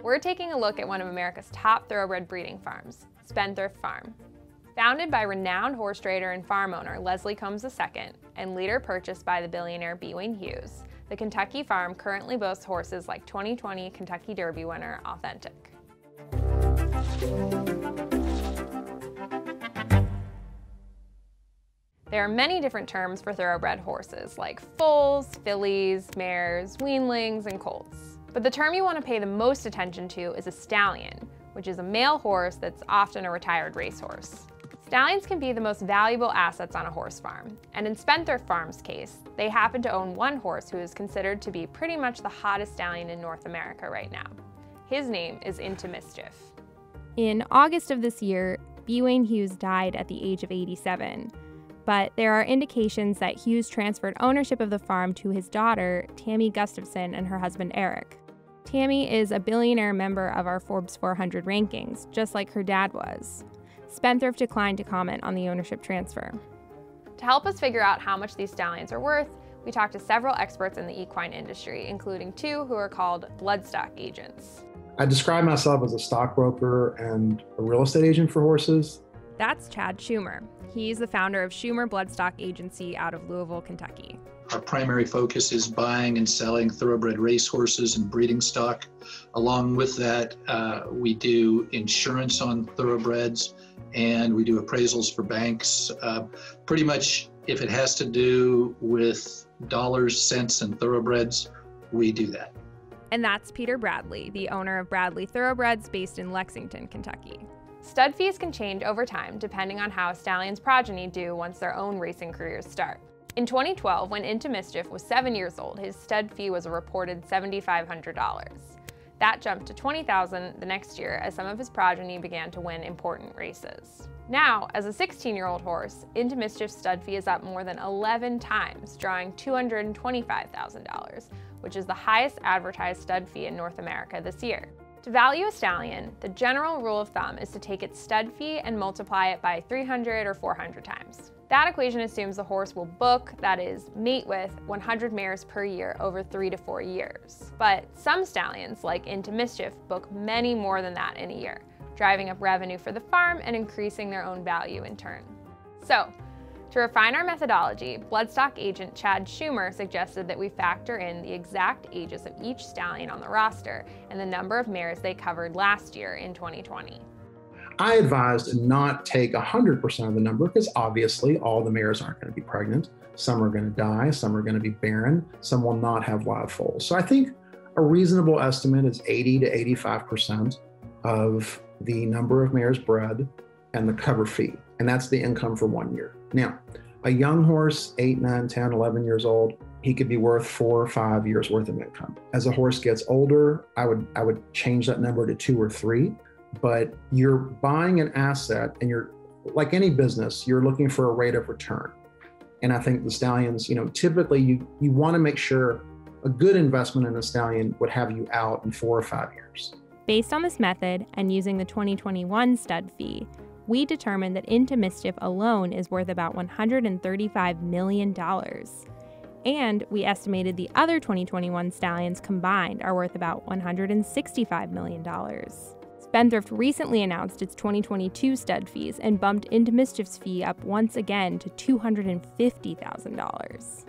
We're taking a look at one of America's top thoroughbred breeding farms, Spendthrift Farm. Founded by renowned horse trader and farm owner Leslie Combs II, and later purchased by the billionaire B. Wayne Hughes, the Kentucky farm currently boasts horses like 2020 Kentucky Derby winner Authentic. There are many different terms for thoroughbred horses, like foals, fillies, mares, weanlings, and colts. But the term you want to pay the most attention to is a stallion, which is a male horse that's often a retired racehorse. Stallions can be the most valuable assets on a horse farm, and in Spendthrift Farm's case, they happen to own one horse who is considered to be pretty much the hottest stallion in North America right now. His name is Into Mischief. In August of this year, B. Wayne Hughes died at the age of 87, but there are indications that Hughes transferred ownership of the farm to his daughter, Tammy Gustafson, and her husband, Eric. Tammy is a billionaire member of our Forbes 400 rankings, just like her dad was. Spendthrift declined to comment on the ownership transfer. To help us figure out how much these stallions are worth, we talked to several experts in the equine industry, including two who are called bloodstock agents. I describe myself as a stockbroker and a real estate agent for horses. That's Chad Schumer. He's the founder of Schumer Bloodstock Agency out of Louisville, Kentucky. Our primary focus is buying and selling thoroughbred racehorses and breeding stock. Along with that, we do insurance on thoroughbreds, and we do appraisals for banks. Pretty much, if it has to do with dollars, cents, and thoroughbreds, we do that. And that's Peter Bradley, the owner of Bradley Thoroughbreds based in Lexington, Kentucky. Stud fees can change over time depending on how a stallion's progeny do once their own racing careers start. In 2012, when Into Mischief was 7 years old, his stud fee was a reported $7,500. That jumped to $20,000 the next year as some of his progeny began to win important races. Now, as a 16-year-old horse, Into Mischief's stud fee is up more than 11 times, drawing $225,000, which is the highest advertised stud fee in North America this year. To value a stallion, the general rule of thumb is to take its stud fee and multiply it by 300 or 400 times. That equation assumes the horse will book, that is, mate with, 100 mares per year over 3 to 4 years. But some stallions, like Into Mischief, book many more than that in a year, driving up revenue for the farm and increasing their own value in turn. So, to refine our methodology, bloodstock agent Chad Schumer suggested that we factor in the exact ages of each stallion on the roster and the number of mares they covered last year in 2020. I advised to not take 100% of the number because obviously all the mares aren't going to be pregnant. Some are going to die, some are going to be barren, some will not have live foals. So I think a reasonable estimate is 80 to 85% of the number of mares bred and the cover fee. And that's the income for 1 year. Now, a young horse, 8, 9, 10, 11 years old, he could be worth 4 or 5 years worth of income. As a horse gets older, I would change that number to 2 or 3. But you're buying an asset and you're, like any business, you're looking for a rate of return. And I think the stallions, typically you want to make sure a good investment in a stallion would have you out in 4 or 5 years. Based on this method and using the 2021 stud fee, we determined that Into Mischief alone is worth about $135 million. And we estimated the other 2021 stallions combined are worth about $165 million. Spendthrift recently announced its 2022 stud fees and bumped Into Mischief's fee up once again to $250,000.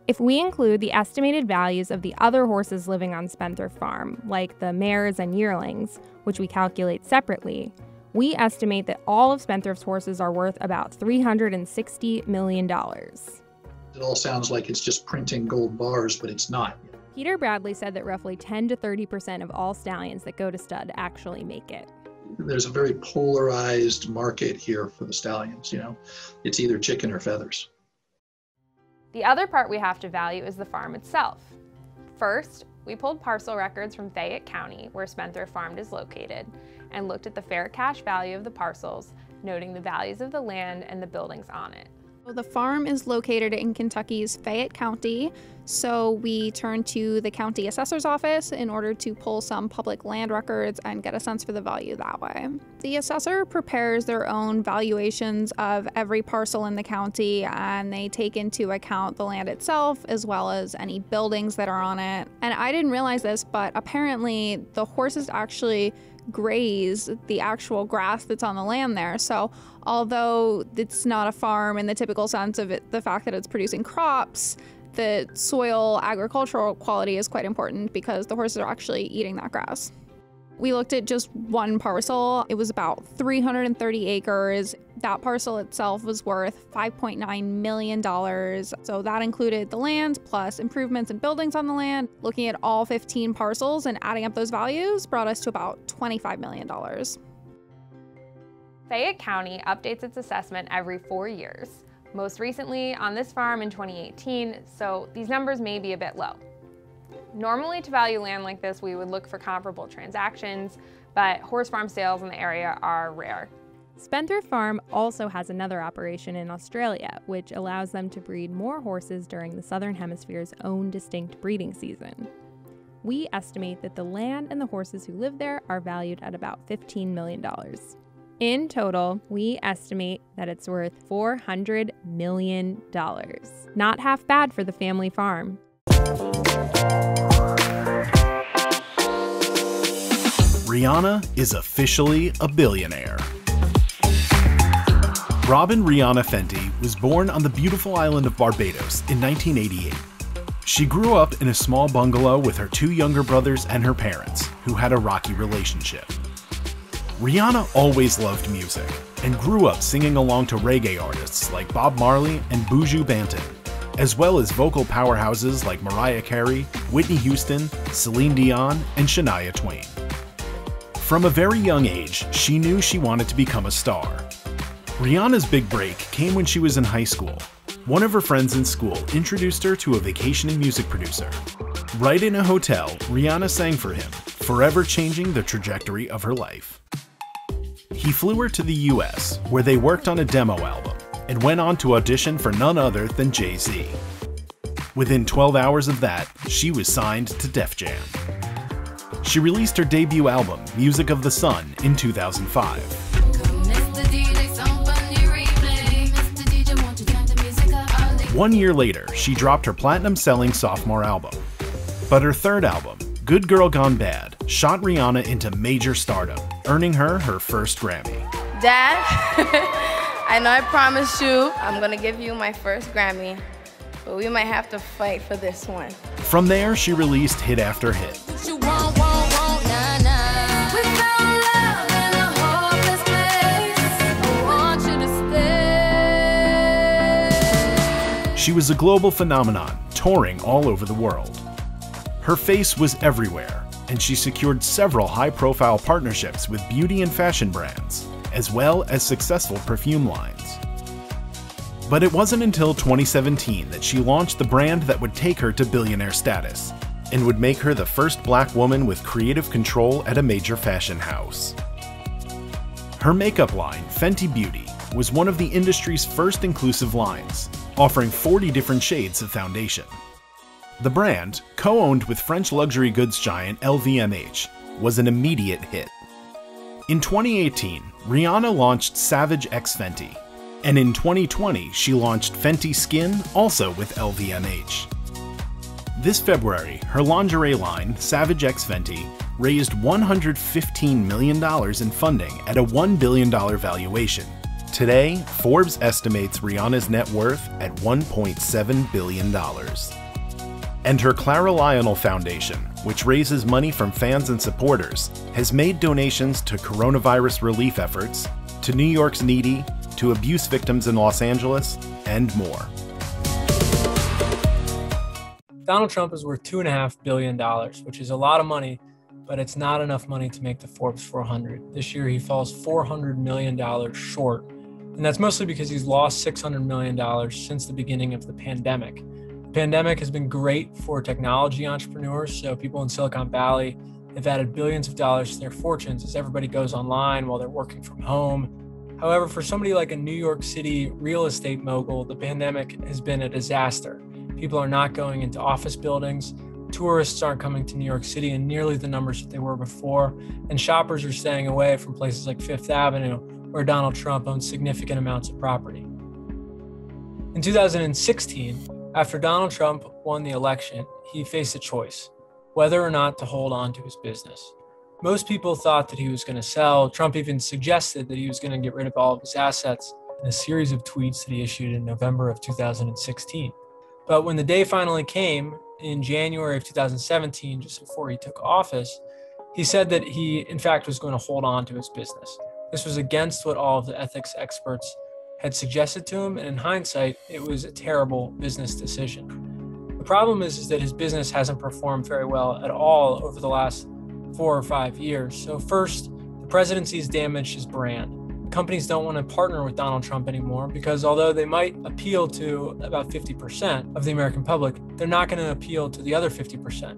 If we include the estimated values of the other horses living on Spendthrift Farm, like the mares and yearlings, which we calculate separately, we estimate that all of Spendthrift's horses are worth about $360 million. It all sounds like it's just printing gold bars, but it's not. Peter Bradley said that roughly 10 to 30% of all stallions that go to stud actually make it. There's a very polarized market here for the stallions, It's either chicken or feathers. The other part we have to value is the farm itself. First, We pulled parcel records from Fayette County, where Spendthrift Farm is located, and looked at the fair cash value of the parcels, noting the values of the land and the buildings on it. The farm is located in Kentucky's Fayette County, so we turned to the county assessor's office in order to pull some public land records and get a sense for the value that way. The assessor prepares their own valuations of every parcel in the county, and they take into account the land itself as well as any buildings that are on it. And I didn't realize this, but apparently the horses actually graze the actual grass that's on the land there. So although it's not a farm in the typical sense of it, the fact that it's producing crops, the soil agricultural quality is quite important because the horses are actually eating that grass. We looked at just one parcel. It was about 330 acres. That parcel itself was worth $5.9 million. So that included the land plus improvements and buildings on the land. Looking at all 15 parcels and adding up those values brought us to about $25 million. Fayette County updates its assessment every 4 years. Most recently on this farm in 2018, so these numbers may be a bit low. Normally, to value land like this, we would look for comparable transactions, but horse farm sales in the area are rare. Spendthrift Farm also has another operation in Australia, which allows them to breed more horses during the Southern Hemisphere's own distinct breeding season. We estimate that the land and the horses who live there are valued at about $15 million. In total, we estimate that it's worth $400 million. Not half bad for the family farm. Rihanna is officially a billionaire. Robin Rihanna Fenty was born on the beautiful island of Barbados in 1988. She grew up in a small bungalow with her 2 younger brothers and her parents, who had a rocky relationship. Rihanna always loved music and grew up singing along to reggae artists like Bob Marley and Buju Banton, as well as vocal powerhouses like Mariah Carey, Whitney Houston, Celine Dion, and Shania Twain. From a very young age, she knew she wanted to become a star. Rihanna's big break came when she was in high school. One of her friends in school introduced her to a vacationing music producer. Right in a hotel, Rihanna sang for him, forever changing the trajectory of her life. He flew her to the US, where they worked on a demo album, and went on to audition for none other than Jay-Z. Within 12 hours of that, she was signed to Def Jam. She released her debut album, Music of the Sun, in 2005. 1 year later, she dropped her platinum-selling sophomore album. But her third album, Good Girl Gone Bad, shot Rihanna into major stardom, earning her her first Grammy. Dad, I know I promised you I'm gonna give you my first Grammy, but we might have to fight for this one. From there, she released hit after hit. She was a global phenomenon, touring all over the world. Her face was everywhere, and she secured several high-profile partnerships with beauty and fashion brands, as well as successful perfume lines. But it wasn't until 2017 that she launched the brand that would take her to billionaire status, and would make her the first Black woman with creative control at a major fashion house. Her makeup line, Fenty Beauty, was one of the industry's first inclusive lines, offering 40 different shades of foundation. The brand, co-owned with French luxury goods giant LVMH, was an immediate hit. In 2018, Rihanna launched Savage x Fenty, and in 2020 she launched Fenty Skin, also with LVMH. This February, her lingerie line, Savage x Fenty, raised $115 million in funding at a $1 billion valuation. Today, Forbes estimates Rihanna's net worth at $1.7 billion. And her Clara Lionel Foundation, which raises money from fans and supporters, has made donations to coronavirus relief efforts, to New York's needy, to abuse victims in Los Angeles, and more. Donald Trump is worth $2.5 billion, which is a lot of money, but it's not enough money to make the Forbes 400. This year, he falls $400 million short. And that's mostly because he's lost $600 million since the beginning of the pandemic. Pandemic has been great for technology entrepreneurs. So people in Silicon Valley have added billions of dollars to their fortunes as everybody goes online while they're working from home. However, for somebody like a New York City real estate mogul, the pandemic has been a disaster. People are not going into office buildings. Tourists aren't coming to New York City in nearly the numbers that they were before. And shoppers are staying away from places like Fifth Avenue, where Donald Trump owns significant amounts of property. In 2016, after Donald Trump won the election, he faced a choice, whether or not to hold on to his business. Most people thought that he was going to sell. Trump even suggested that he was going to get rid of all of his assets in a series of tweets that he issued in November of 2016. But when the day finally came, in January of 2017, just before he took office, he said that he, in fact, was going to hold on to his business. This was against what all of the ethics experts had suggested to him, and in hindsight, it was a terrible business decision. The problem is that his business hasn't performed very well at all over the last 4 or 5 years. So first, the presidency has damaged his brand. Companies don't want to partner with Donald Trump anymore because although they might appeal to about 50% of the American public, they're not going to appeal to the other 50%.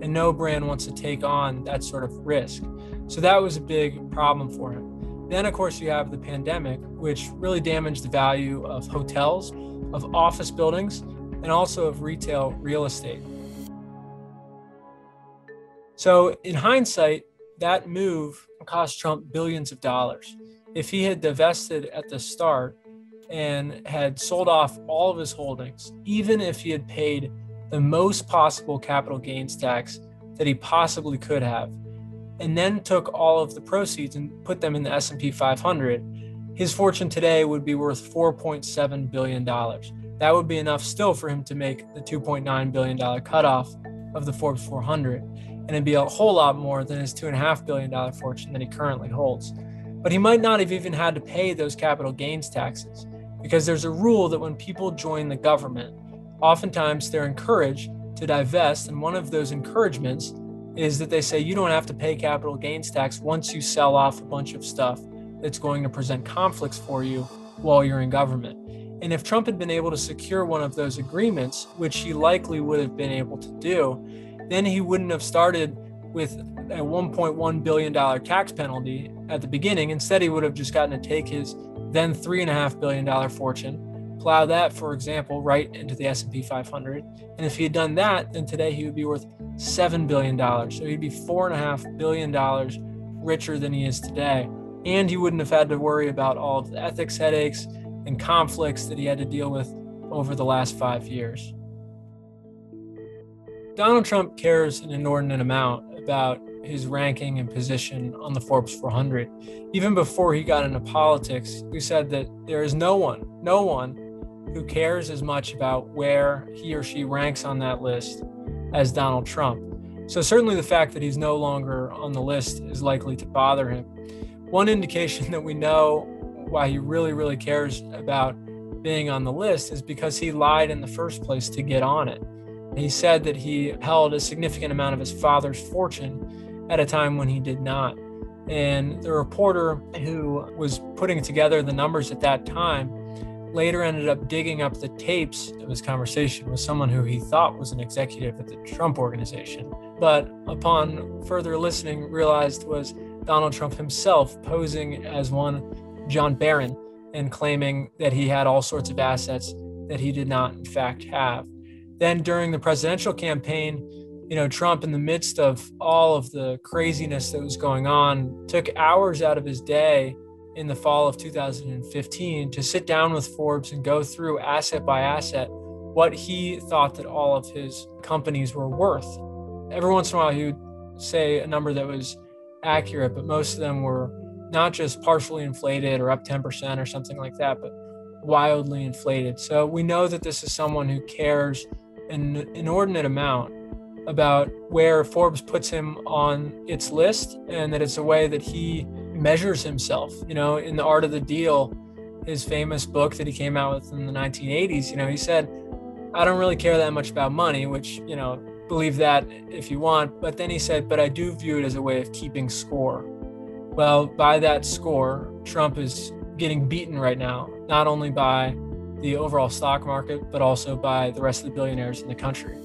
And no brand wants to take on that sort of risk. So that was a big problem for him. Then, of course, you have the pandemic, which really damaged the value of hotels, of office buildings, and also of retail real estate. So in hindsight, that move cost Trump billions of dollars. If he had divested at the start and had sold off all of his holdings, even if he had paid the most possible capital gains tax that he possibly could have, and then took all of the proceeds and put them in the S&P 500, his fortune today would be worth $4.7 billion. That would be enough still for him to make the $2.9 billion cutoff of the Forbes 400, and it'd be a whole lot more than his $2.5 billion fortune that he currently holds. But he might not have even had to pay those capital gains taxes because there's a rule that when people join the government, oftentimes they're encouraged to divest. And one of those encouragements is that they say you don't have to pay capital gains tax once you sell off a bunch of stuff that's going to present conflicts for you while you're in government. And if Trump had been able to secure one of those agreements, which he likely would have been able to do, then he wouldn't have started with a $1.1 billion tax penalty at the beginning. Instead, he would have just gotten to take his then $3.5 billion fortune, plow that, for example, right into the S&P 500. And if he had done that, then today he would be worth $7 billion. So he'd be $4.5 billion richer than he is today. And he wouldn't have had to worry about all of the ethics headaches and conflicts that he had to deal with over the last 5 years. Donald Trump cares an inordinate amount about his ranking and position on the Forbes 400. Even before he got into politics, we said that there is no one who cares as much about where he or she ranks on that list as Donald Trump. So certainly the fact that he's no longer on the list is likely to bother him. One indication that we know why he really cares about being on the list is because he lied in the first place to get on it. He said that he held a significant amount of his father's fortune at a time when he did not. And the reporter who was putting together the numbers at that time later ended up digging up the tapes of his conversation with someone who he thought was an executive at the Trump Organization, but upon further listening realized was Donald Trump himself posing as one John Barron and claiming that he had all sorts of assets that he did not in fact have. Then during the presidential campaign, Trump, in the midst of all of the craziness that was going on, took hours out of his day in the fall of 2015 to sit down with Forbes and go through asset by asset what he thought that all of his companies were worth. Every once in a while, he would say a number that was accurate, but most of them were not just partially inflated or up 10% or something like that, but wildly inflated. So we know that this is someone who cares an inordinate amount about where Forbes puts him on its list, and that it's a way that he measures himself. In The Art of the Deal, his famous book that he came out with in the 1980s, he said, I don't really care that much about money, which, believe that if you want. But then he said, but I do view it as a way of keeping score. Well, by that score, Trump is getting beaten right now, not only by the the overall stock market, but also by the rest of the billionaires in the country.